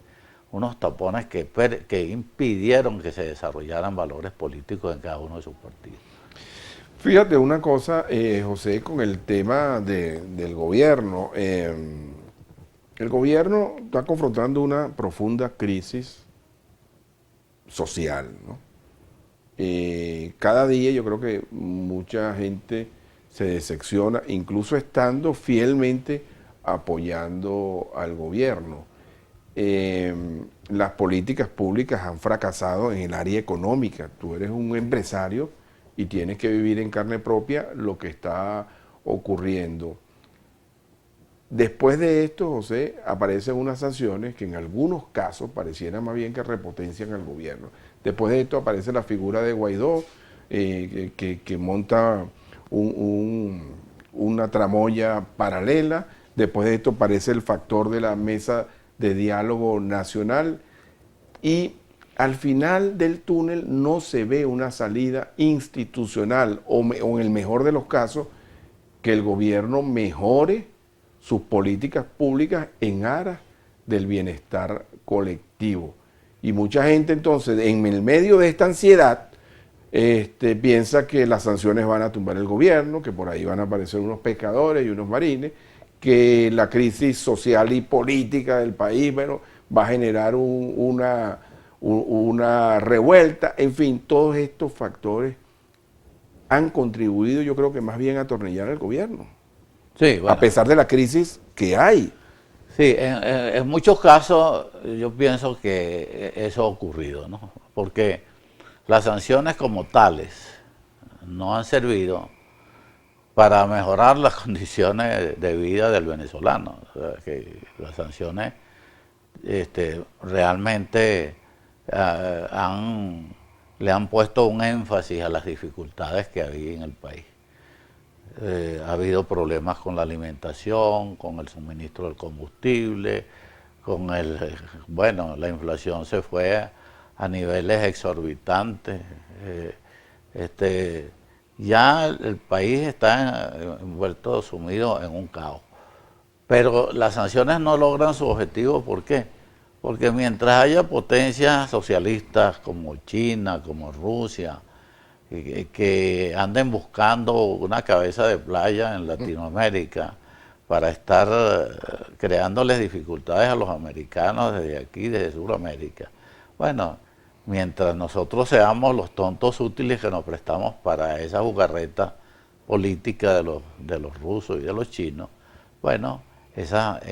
Unos tapones que impidieron que se desarrollaran valores políticos en cada uno de sus partidos. Fíjate una cosa, José, con el tema del gobierno. El gobierno está confrontando una profunda crisis social, ¿no? Cada día yo creo que mucha gente se decepciona, incluso estando fielmente apoyando al gobierno. Las políticas públicas han fracasado en el área económica. Tú eres un empresario y tienes que vivir en carne propia lo que está ocurriendo. Después de esto, José, aparecen unas sanciones que en algunos casos parecieran más bien que repotencian al gobierno. Después de esto aparece la figura de Guaidó, que monta una tramoya paralela. Después de esto aparece el factor de la mesa de diálogo nacional. Y al final del túnel no se ve una salida institucional, o en el mejor de los casos, que el gobierno mejore sus políticas públicas en aras del bienestar colectivo. Y mucha gente entonces, en el medio de esta ansiedad, piensa que las sanciones van a tumbar el gobierno, que por ahí van a aparecer unos pescadores y unos marines, que la crisis social y política del país, bueno, va a generar una revuelta. En fin, todos estos factores han contribuido, yo creo que más bien a atornillar al gobierno. Sí, bueno. A pesar de la crisis que hay. Sí, en muchos casos yo pienso que eso ha ocurrido, ¿no? Porque las sanciones como tales no han servido para mejorar las condiciones de vida del venezolano. O sea, que las sanciones realmente le han puesto un énfasis a las dificultades que había en el país. Ha habido problemas con la alimentación, con el suministro del combustible, bueno, la inflación se fue a niveles exorbitantes. Ya el país está envuelto, sumido en un caos. Pero las sanciones no logran su objetivo, ¿por qué? Porque mientras haya potencias socialistas como China, como Rusia, que anden buscando una cabeza de playa en Latinoamérica para estar creándoles dificultades a los americanos desde aquí, desde Sudamérica. Bueno, mientras nosotros seamos los tontos útiles que nos prestamos para esa jugarreta política de los rusos y de los chinos, bueno, esas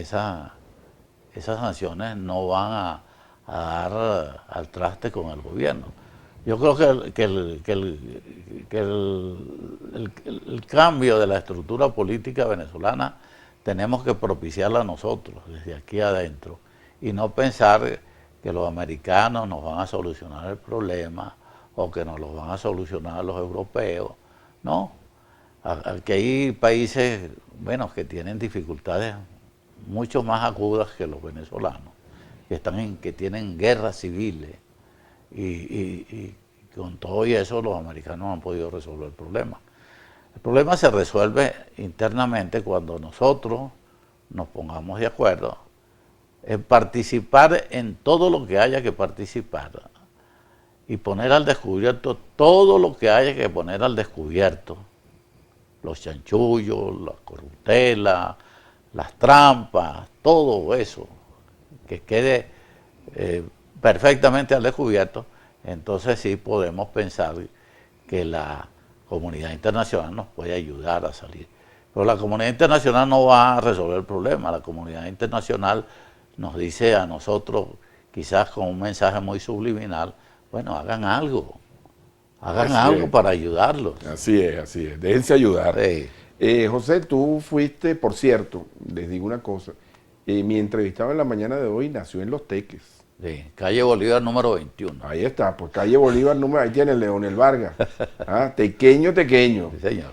sanciones no van a dar al traste con el gobierno. Yo creo que el cambio de la estructura política venezolana tenemos que propiciarla nosotros, desde aquí adentro, y no pensar que los americanos nos van a solucionar el problema o que nos lo van a solucionar los europeos. No, aquí hay países, bueno, que tienen dificultades mucho más agudas que los venezolanos, que tienen guerras civiles y con todo y eso los americanos no han podido resolver el problema. El problema se resuelve internamente cuando nosotros nos pongamos de acuerdo en participar en todo lo que haya que participar y poner al descubierto todo lo que haya que poner al descubierto. Los chanchullos, la corruptela, las trampas, todo eso, que quede perfectamente al descubierto, entonces sí podemos pensar que la comunidad internacional nos puede ayudar a salir. Pero la comunidad internacional no va a resolver el problema. La comunidad internacional nos dice a nosotros, quizás con un mensaje muy subliminal, bueno, hagan algo para ayudarlos. Así es, déjense ayudar. Sí. José, tú fuiste, por cierto, les digo una cosa, mi entrevistado en la mañana de hoy nació en Los Teques. Sí, calle Bolívar número 21. Ahí está, pues calle Bolívar número, ahí tiene Leonel Vargas. Tequeño. Sí, señor.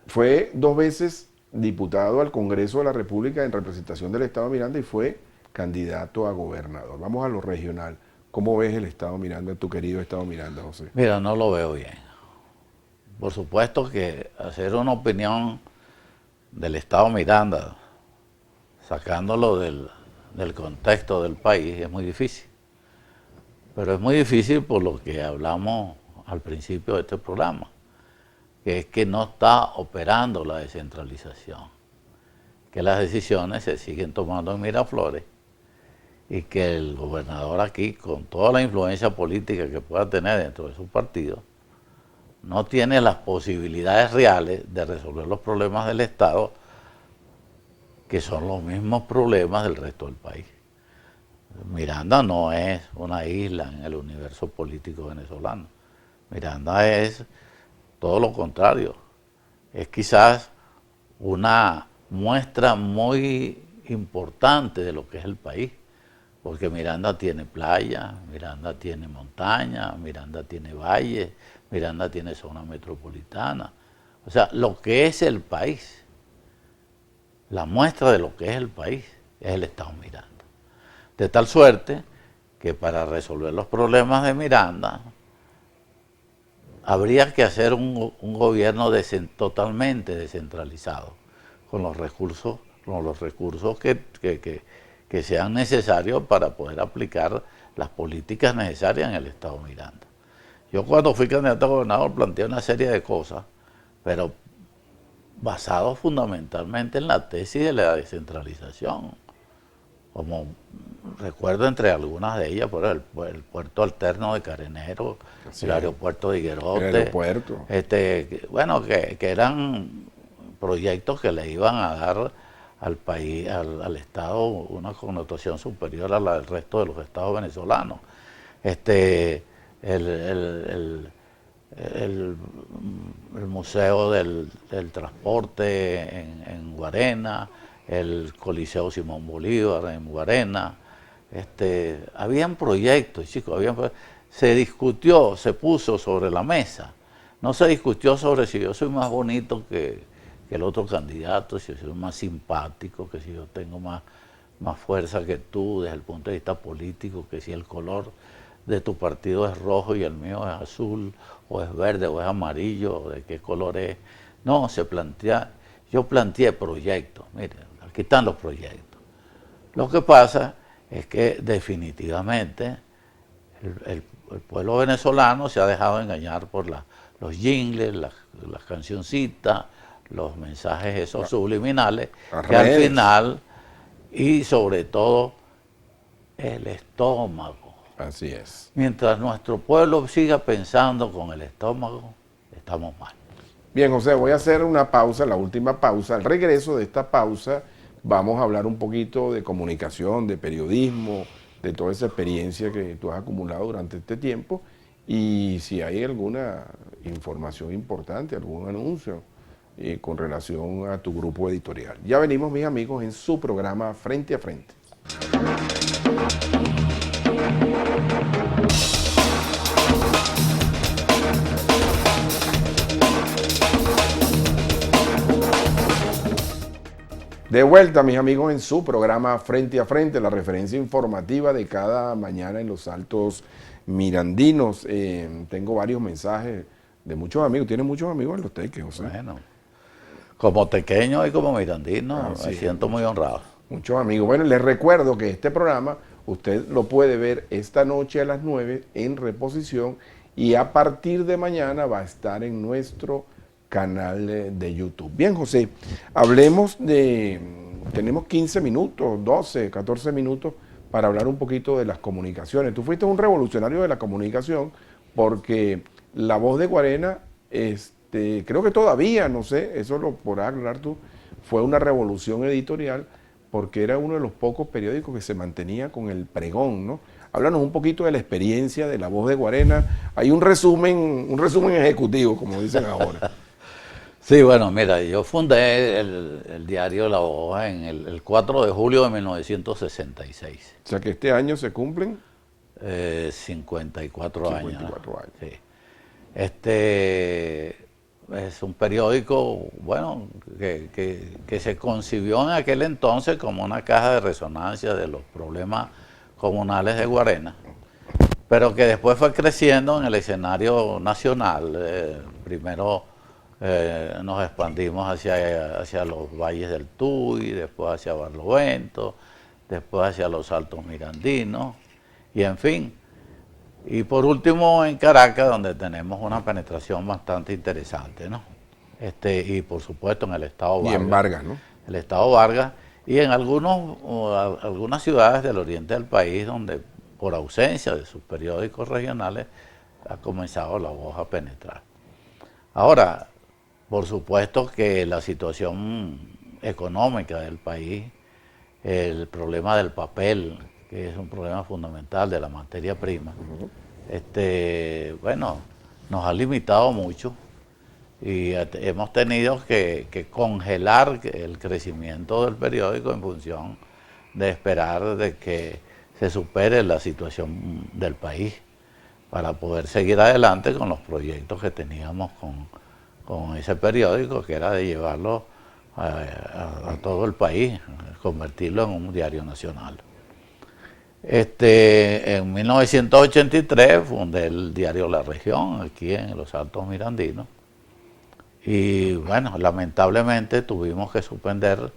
Fue 2 veces diputado al Congreso de la República en representación del Estado Miranda y fue candidato a gobernador. Vamos a lo regional. ¿Cómo ves el Estado Miranda, tu querido Estado Miranda, José? Mira, no lo veo bien. Por supuesto que hacer una opinión del Estado Miranda, sacándolo del contexto del país, es muy difícil. Pero es muy difícil por lo que hablamos al principio de este programa, que es que no está operando la descentralización, que las decisiones se siguen tomando en Miraflores y que el gobernador aquí, con toda la influencia política que pueda tener dentro de su partido, no tiene las posibilidades reales de resolver los problemas del Estado, que son los mismos problemas del resto del país. Miranda no es una isla en el universo político venezolano. Miranda es todo lo contrario. Es quizás una muestra muy importante de lo que es el país, porque Miranda tiene playa, Miranda tiene montaña, Miranda tiene valle, Miranda tiene zona metropolitana. O sea, lo que es el país, la muestra de lo que es el país, es el Estado Miranda. De tal suerte que para resolver los problemas de Miranda habría que hacer un gobierno totalmente descentralizado, con los recursos que sean necesarios para poder aplicar las políticas necesarias en el Estado Miranda. Yo cuando fui candidato a gobernador planteé una serie de cosas, pero basado fundamentalmente en la tesis de la descentralización. Como recuerdo entre algunas de ellas, por el puerto alterno de Carenero, sí, el aeropuerto de Higuerote. El aeropuerto. Bueno, que eran proyectos que le iban a dar al país, al Estado, una connotación superior a la del resto de los estados venezolanos. El Museo del Transporte en Guarena, el Coliseo Simón Bolívar en Guarena. Habían proyectos, chicos, se discutió, se puso sobre la mesa. No se discutió sobre si yo soy más bonito que el otro candidato, si yo soy más simpático, que si yo tengo más fuerza que tú desde el punto de vista político, que si el color de tu partido es rojo y el mío es azul, o es verde, o es amarillo, o de qué color es. No, yo planteé proyectos, miren, aquí están los proyectos. Lo que pasa es que definitivamente el pueblo venezolano se ha dejado engañar por los jingles, las cancioncitas, los mensajes esos subliminales, que al final, y sobre todo, el estómago. Así es. Mientras nuestro pueblo siga pensando con el estómago, estamos mal. Bien, José, voy a hacer una pausa, la última pausa. Al regreso de esta pausa vamos a hablar un poquito de comunicación, de periodismo, de toda esa experiencia que tú has acumulado durante este tiempo y si hay alguna información importante, algún anuncio con relación a tu grupo editorial. Ya venimos, mis amigos, en su programa Frente a Frente. De vuelta, mis amigos, en su programa Frente a Frente, la referencia informativa de cada mañana en los Altos Mirandinos. Tengo varios mensajes de muchos amigos. ¿Tiene muchos amigos en Los Teques, José? Bueno, como tequeño y como mirandino, me siento muy honrado. Muchos amigos. Bueno, les recuerdo que este programa usted lo puede ver esta noche a las 9 en reposición y a partir de mañana va a estar en nuestro canal de YouTube. Bien, José, hablemos tenemos 15 minutos, 12, 14 minutos para hablar un poquito de las comunicaciones. Tú fuiste un revolucionario de la comunicación porque La Voz de Guarena, creo que todavía, no sé, eso lo podrás aclarar tú, fue una revolución editorial porque era uno de los pocos periódicos que se mantenía con el pregón, ¿no? Háblanos un poquito de la experiencia de La Voz de Guarena. Hay un resumen ejecutivo, como dicen ahora. Sí, bueno, mira, yo fundé el diario La Voz en el 4 de julio de 1966. O sea que este año se cumplen 54 años. 54 años. Sí. Es un periódico, bueno, que se concibió en aquel entonces como una caja de resonancia de los problemas comunales de Guarena, pero que después fue creciendo en el escenario nacional. Primero nos expandimos hacia los valles del Tuy, después hacia Barlovento, después hacia los Altos Mirandinos, y en fin. Y por último en Caracas, donde tenemos una penetración bastante interesante, ¿no? Y por supuesto en el estado Vargas. Y en Vargas, ¿no? El estado Vargas, y en algunas ciudades del oriente del país, donde por ausencia de sus periódicos regionales ha comenzado La Voz a penetrar. Ahora, por supuesto que la situación económica del país, el problema del papel, que es un problema fundamental de la materia prima, bueno, nos ha limitado mucho y hemos tenido que congelar el crecimiento del periódico en función de esperar de que se supere la situación del país para poder seguir adelante con los proyectos que teníamos con ese periódico, que era de llevarlo a todo el país, convertirlo en un diario nacional. En 1983 fundé el diario La Región, aquí en los Altos Mirandinos, y bueno, lamentablemente tuvimos que suspender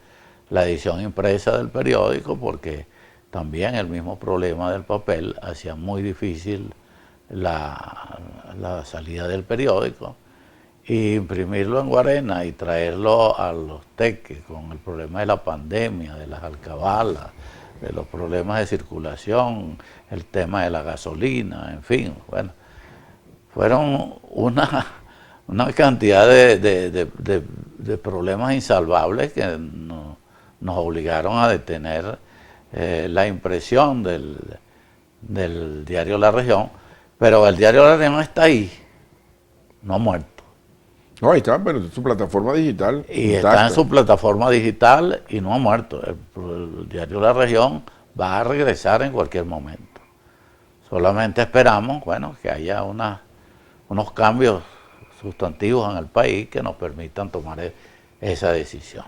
la edición impresa del periódico porque también el mismo problema del papel hacía muy difícil la salida del periódico. Y imprimirlo en Guarena y traerlo a Los Teques con el problema de la pandemia, de las alcabalas, de los problemas de circulación, el tema de la gasolina, en fin, bueno, fueron una cantidad de problemas insalvables que nos obligaron a detener la impresión del diario La Región, pero el diario La Región está ahí, no ha muerto. No, ahí está, pero su plataforma digital. Y está en su plataforma digital y no ha muerto. El diario La Región va a regresar en cualquier momento. Solamente esperamos, bueno, que haya unos cambios sustantivos en el país que nos permitan tomar esa decisión.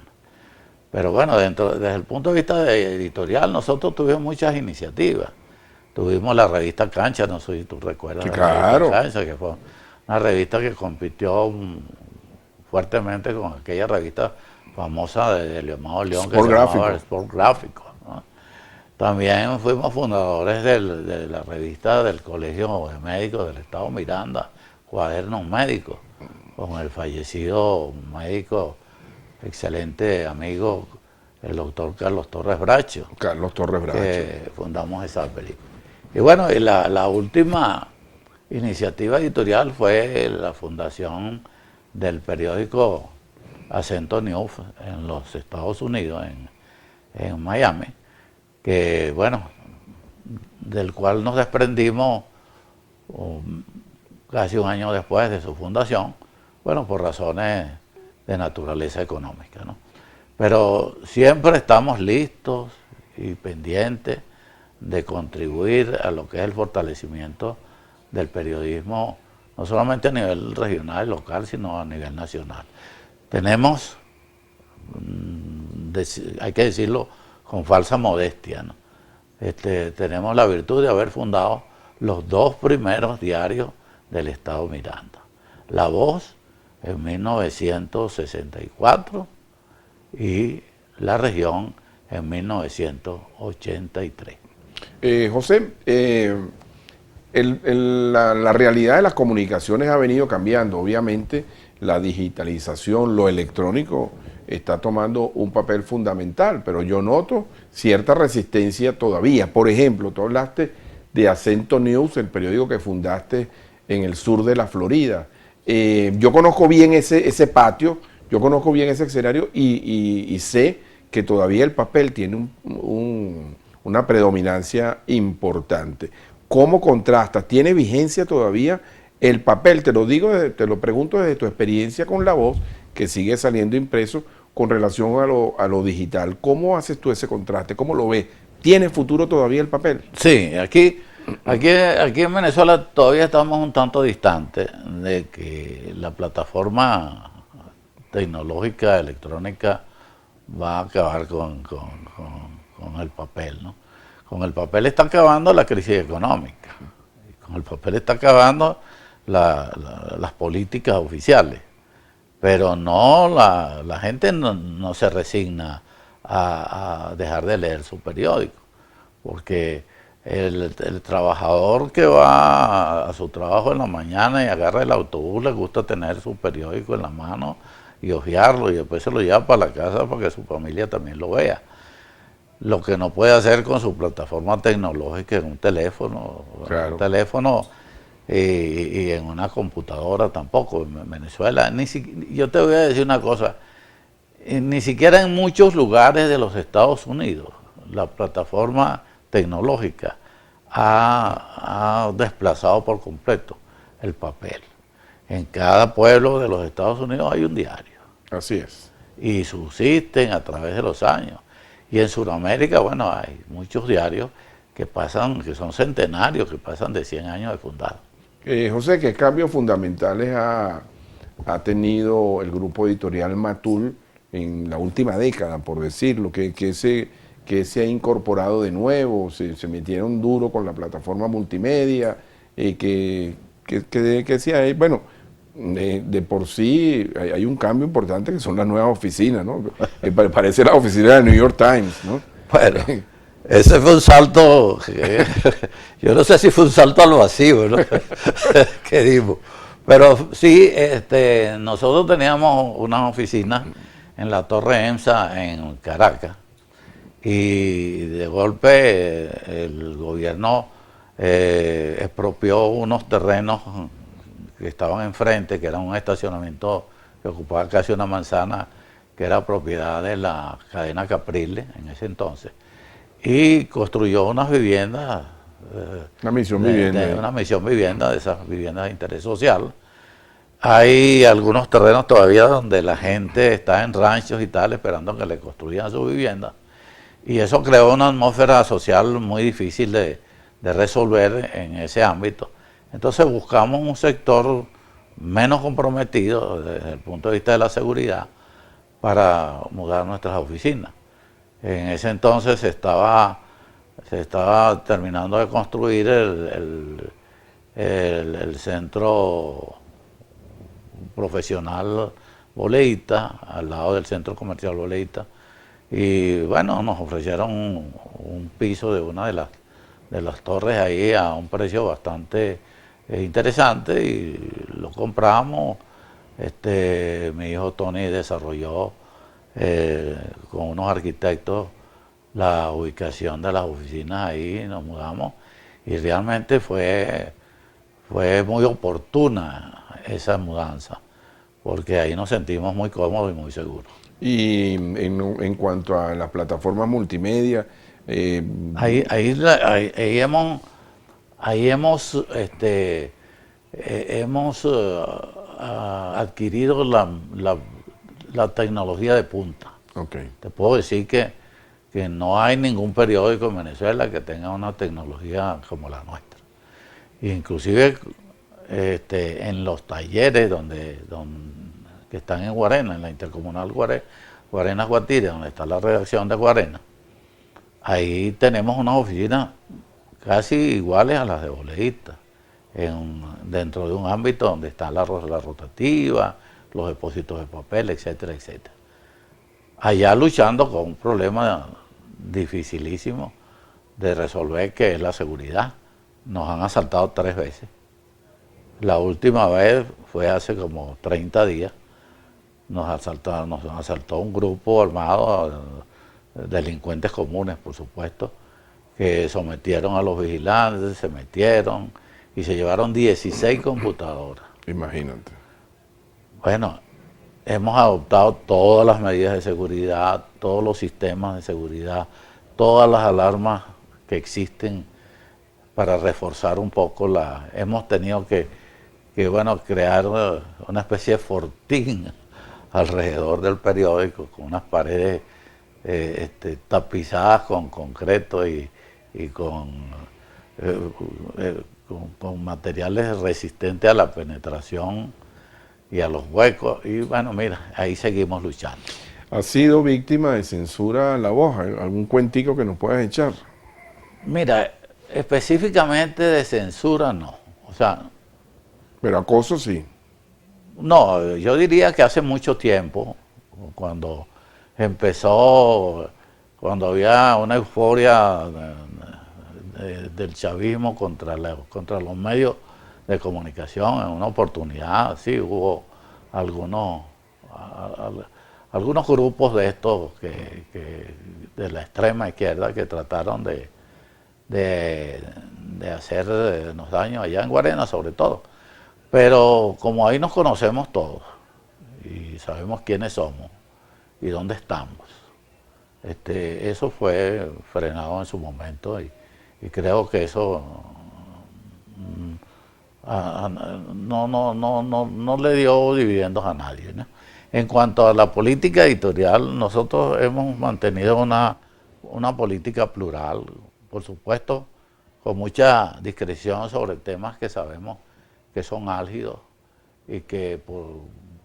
Pero bueno, desde el punto de vista editorial, nosotros tuvimos muchas iniciativas. Tuvimos la revista Cancha, no sé si tú recuerdas. Sí, la claro. Cancha, que fue una revista que compitió fuertemente con aquella revista famosa de Leomado León, que se llamaba Sport Gráfico, ¿no? También fuimos fundadores de la revista del Colegio de Médicos del Estado Miranda, Cuadernos Médicos, con el fallecido médico, excelente amigo, el doctor Carlos Torres Bracho. Carlos Torres Bracho. Que fundamos esa película. Y bueno, y la última iniciativa editorial fue la fundación del periódico Acento News en los Estados Unidos, en Miami, que bueno, del cual nos desprendimos casi un año después de su fundación, bueno, por razones de naturaleza económica, ¿no? Pero siempre estamos listos y pendientes de contribuir a lo que es el fortalecimiento del periodismo, no solamente a nivel regional y local, sino a nivel nacional. Tenemos hay que decirlo con falsa modestia, ¿no? Tenemos la virtud de haber fundado los dos primeros diarios del Estado Miranda. La Voz en 1964 y La Región en 1983. José, la realidad de las comunicaciones ha venido cambiando. Obviamente la digitalización, lo electrónico está tomando un papel fundamental, pero yo noto cierta resistencia todavía. Por ejemplo, tú hablaste de Acento News, el periódico que fundaste en el sur de la Florida. Yo conozco bien ese patio, yo conozco bien ese escenario y sé que todavía el papel tiene una predominancia importante. ¿Cómo contrastas? ¿Tiene vigencia todavía el papel? Te lo digo, te lo pregunto desde tu experiencia con La Voz, que sigue saliendo impreso con relación a lo digital. ¿Cómo haces tú ese contraste? ¿Cómo lo ves? ¿Tiene futuro todavía el papel? Sí, aquí en Venezuela todavía estamos un tanto distantes de que la plataforma tecnológica, electrónica, va a acabar con el papel, ¿no? Con el papel está acabando la crisis económica, con el papel está acabando las políticas oficiales, pero no la gente no se resigna a dejar de leer su periódico, porque el trabajador que va a su trabajo en la mañana y agarra el autobús le gusta tener su periódico en la mano y hojearlo y después se lo lleva para la casa para que su familia también lo vea. Lo que no puede hacer con su plataforma tecnológica en un teléfono, Claro. y en una computadora tampoco. En Venezuela, yo te voy a decir una cosa, ni siquiera en muchos lugares de los Estados Unidos la plataforma tecnológica ha desplazado por completo el papel. En cada pueblo de los Estados Unidos hay un diario. Así es. Y subsisten a través de los años. Y en Sudamérica, bueno, hay muchos diarios que son centenarios, que pasan de 100 años de fundado. José, ¿qué cambios fundamentales ha tenido el grupo editorial Matul en la última década, por decirlo? ¿Qué se ha incorporado de nuevo? ¿Se metieron duro con la plataforma multimedia? ¿Qué se ha hecho? Bueno, de por sí hay un cambio importante que son las nuevas oficinas, ¿no? Que parece la oficina de New York Times, ¿no? Bueno, ese fue un salto, yo no sé si fue un salto al vacío, ¿no? que dimos. Pero sí, nosotros teníamos unas oficinas en la Torre EMSA en Caracas y de golpe el gobierno expropió unos terrenos que estaban enfrente, que era un estacionamiento que ocupaba casi una manzana, que era propiedad de la cadena Capriles en ese entonces, y construyó unas viviendas, una misión vivienda. Una misión vivienda, de esas viviendas de interés social. Hay algunos terrenos todavía donde la gente está en ranchos y tal, esperando que le construyan su vivienda, y eso creó una atmósfera social muy difícil de resolver en ese ámbito. Entonces buscamos un sector menos comprometido desde el punto de vista de la seguridad para mudar nuestras oficinas. En ese entonces se estaba terminando de construir el centro profesional Boleita, al lado del centro comercial Boleita, y bueno, nos ofrecieron un piso de una de las torres ahí a un precio bastante interesante y lo compramos. Mi hijo Tony desarrolló con unos arquitectos la ubicación de las oficinas ahí, nos mudamos y realmente fue muy oportuna esa mudanza, porque ahí nos sentimos muy cómodos y muy seguros. Y en cuanto a las plataformas multimedia, ahí hemos adquirido la tecnología de punta. Okay. Te puedo decir que no hay ningún periódico en Venezuela que tenga una tecnología como la nuestra. Inclusive en los talleres que están en Guarena, en la Intercomunal Guaré, Guarena Guatire, donde está la redacción de Guarena, ahí tenemos unas oficinas casi iguales a las de boleístas, dentro de un ámbito donde está la rotativa, los depósitos de papel, etcétera, etcétera. Allá luchando con un problema dificilísimo de resolver, que es la seguridad. Nos han asaltado 3 veces. La última vez fue hace como 30 días. Nos asaltó un grupo armado, delincuentes comunes, por supuesto, que sometieron a los vigilantes, se metieron y se llevaron 16 computadoras. Imagínate. Bueno, hemos adoptado todas las medidas de seguridad, todos los sistemas de seguridad, todas las alarmas que existen para reforzar un poco hemos tenido que crear una especie de fortín alrededor del periódico, con unas paredes tapizadas con concreto y con materiales resistentes a la penetración y a los huecos. Y bueno, mira, ahí seguimos luchando. ¿Has sido víctima de censura a la voz? ¿Algún cuentico que nos puedas echar? Mira, específicamente de censura no. O sea, pero acoso sí. No, yo diría que hace mucho tiempo, cuando había una euforia del chavismo contra los medios de comunicación, en una oportunidad, sí, hubo algunos grupos de estos de la extrema izquierda que trataron de hacernos daño allá en Guarena, sobre todo. Pero como ahí nos conocemos todos y sabemos quiénes somos y dónde estamos, eso fue frenado en su momento y creo que eso no le dio dividendos a nadie, ¿no? En cuanto a la política editorial, nosotros hemos mantenido una política plural, por supuesto, con mucha discreción sobre temas que sabemos que son álgidos y que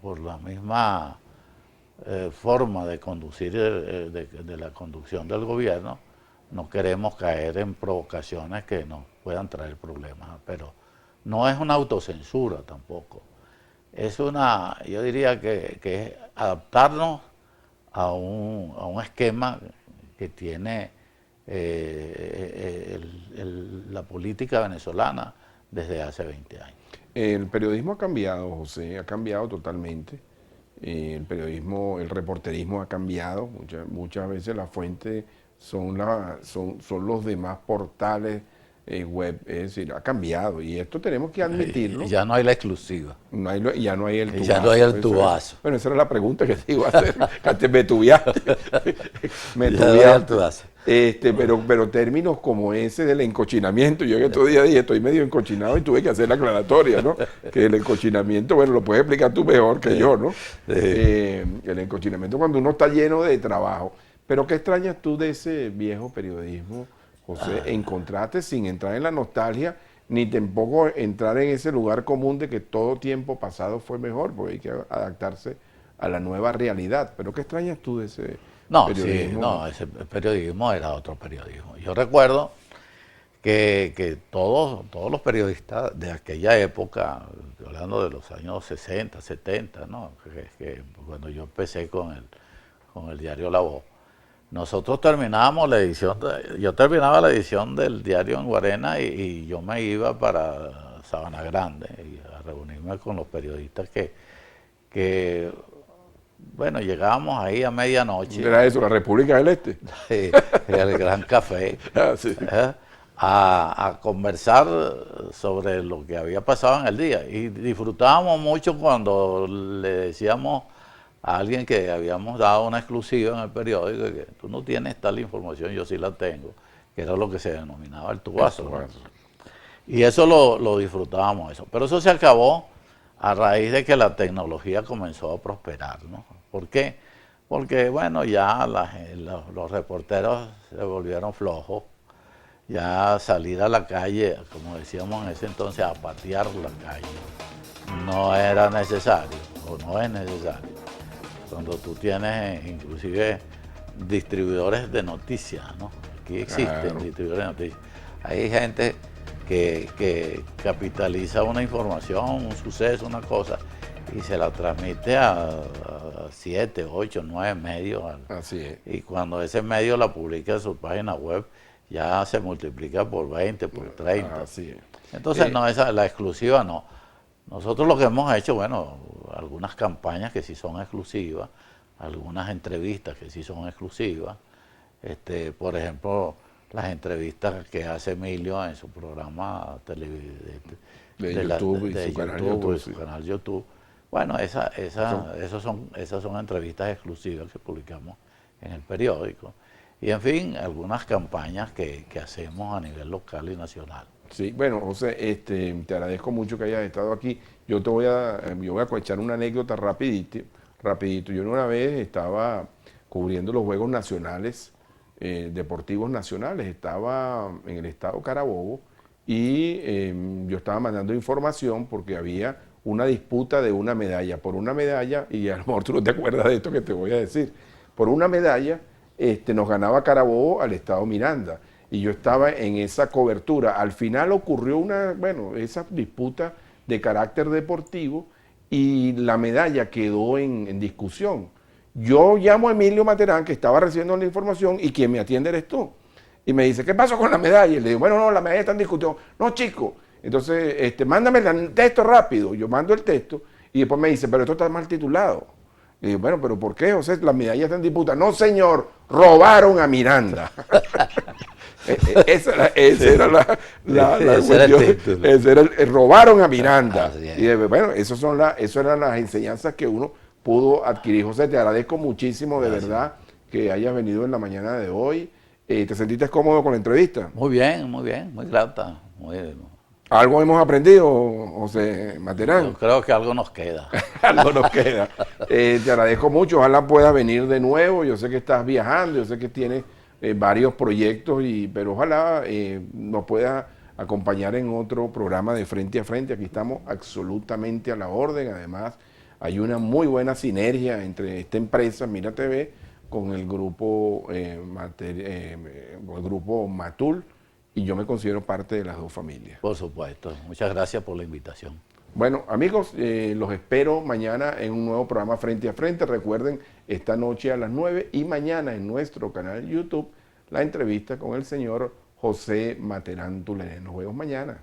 por la misma forma de conducir, de la conducción del gobierno, no queremos caer en provocaciones que nos puedan traer problemas, pero no es una autocensura tampoco. Yo diría que es adaptarnos a un esquema que tiene la política venezolana desde hace 20 años. El periodismo ha cambiado, José, ha cambiado totalmente. El periodismo, el reporterismo ha cambiado. Muchas veces la fuente son los demás portales web, es decir, ha cambiado y esto tenemos que admitirlo. Ya no hay la exclusiva. Ya no hay el tubazo. Ya no hay el tubazo. Bueno, esa era la pregunta que te iba a hacer, que antes me tubiaste. Pero términos como ese del encochinamiento, yo en estos días dije, estoy medio encochinado y tuve que hacer la aclaratoria, ¿no? Que el encochinamiento, bueno, lo puedes explicar tú mejor que yo, ¿no? El encochinamiento cuando uno está lleno de trabajo. Pero ¿qué extrañas tú de ese viejo periodismo, José? Encontraste, sin entrar en la nostalgia, ni tampoco entrar en ese lugar común de que todo tiempo pasado fue mejor, porque hay que adaptarse a la nueva realidad. Pero ¿qué extrañas tú de ese periodismo? Ese periodismo era otro periodismo. Yo recuerdo que todos los periodistas de aquella época, hablando de los años 60, 70, ¿no? que cuando yo empecé con el diario La Voz, nosotros terminábamos yo terminaba la edición del diario en Guarena y yo me iba para Sabana Grande a reunirme con los periodistas que bueno, llegábamos ahí a medianoche. ¿Era eso, la República del Este? Sí, el Gran Café. Sí. A conversar sobre lo que había pasado en el día. Y disfrutábamos mucho cuando le decíamos a alguien que habíamos dado una exclusiva en el periódico, que tú no tienes tal información, yo sí la tengo, que era lo que se denominaba el tubazo. ¿No? Y eso lo disfrutábamos, eso. Pero eso se acabó a raíz de que la tecnología comenzó a prosperar, ¿no? ¿Por qué? Porque, bueno, ya los reporteros se volvieron flojos, ya salir a la calle, como decíamos en ese entonces, a patear la calle, no era necesario, o no es necesario. cuando tú tienes inclusive distribuidores de noticias, ¿no? Aquí existen distribuidores de noticias. Hay gente que capitaliza una información, un suceso, una cosa, y se la transmite a 7, 8, 9 medios. Así es. Y cuando ese medio la publica en su página web, ya se multiplica por 20, por 30. Así es. Entonces, no, la exclusiva no. Nosotros lo que hemos hecho, bueno, algunas campañas que sí son exclusivas, algunas entrevistas que sí son exclusivas. Por ejemplo, las entrevistas que hace Emilio en su programa de YouTube y su canal YouTube. Bueno, esas son entrevistas exclusivas que publicamos en el periódico. Y en fin, algunas campañas que hacemos a nivel local y nacional. Sí, bueno, José, te agradezco mucho que hayas estado aquí. Yo voy a echar una anécdota rapidito. Yo una vez estaba cubriendo los Juegos Nacionales, deportivos nacionales, estaba en el estado Carabobo y yo estaba mandando información porque había una disputa de una medalla. Por una medalla, y a lo mejor tú no te acuerdas de esto que te voy a decir, por una medalla nos ganaba Carabobo al estado Miranda. Y yo estaba en esa cobertura. Al final ocurrió esa disputa de carácter deportivo y la medalla quedó en discusión. Yo llamo a Emilio Materán, que estaba recibiendo la información, y quien me atiende eres tú. Y me dice, ¿qué pasó con la medalla? Y le digo, bueno, no, la medalla está en discusión. No, chico. Entonces, mándame el texto rápido. Yo mando el texto y después me dice, pero esto está mal titulado. Y digo, bueno, ¿pero por qué, José? La medalla está en disputa. No, señor, robaron a Miranda. Esa era la cuestión. Robaron a Miranda. Y bueno, eso eran las enseñanzas que uno pudo adquirir. José, te agradezco muchísimo, de verdad, que hayas venido en la mañana de hoy. ¿Te sentiste cómodo con la entrevista? Muy bien, muy grata. ¿Algo hemos aprendido, José Materán? Yo creo que algo nos queda. Algo nos queda. Te agradezco mucho, ojalá puedas venir de nuevo. Yo sé que estás viajando, yo sé que tienes varios proyectos, pero ojalá nos puedas acompañar en otro programa de Frente a Frente. Aquí estamos absolutamente a la orden. Además, hay una muy buena sinergia entre esta empresa, Mira TV, con el grupo Matul, y yo me considero parte de las dos familias. Por supuesto. Muchas gracias por la invitación. Bueno, amigos, los espero mañana en un nuevo programa Frente a Frente. Recuerden, esta noche a las 9 y mañana en nuestro canal YouTube, la entrevista con el señor José Materán Tulené. Nos vemos mañana.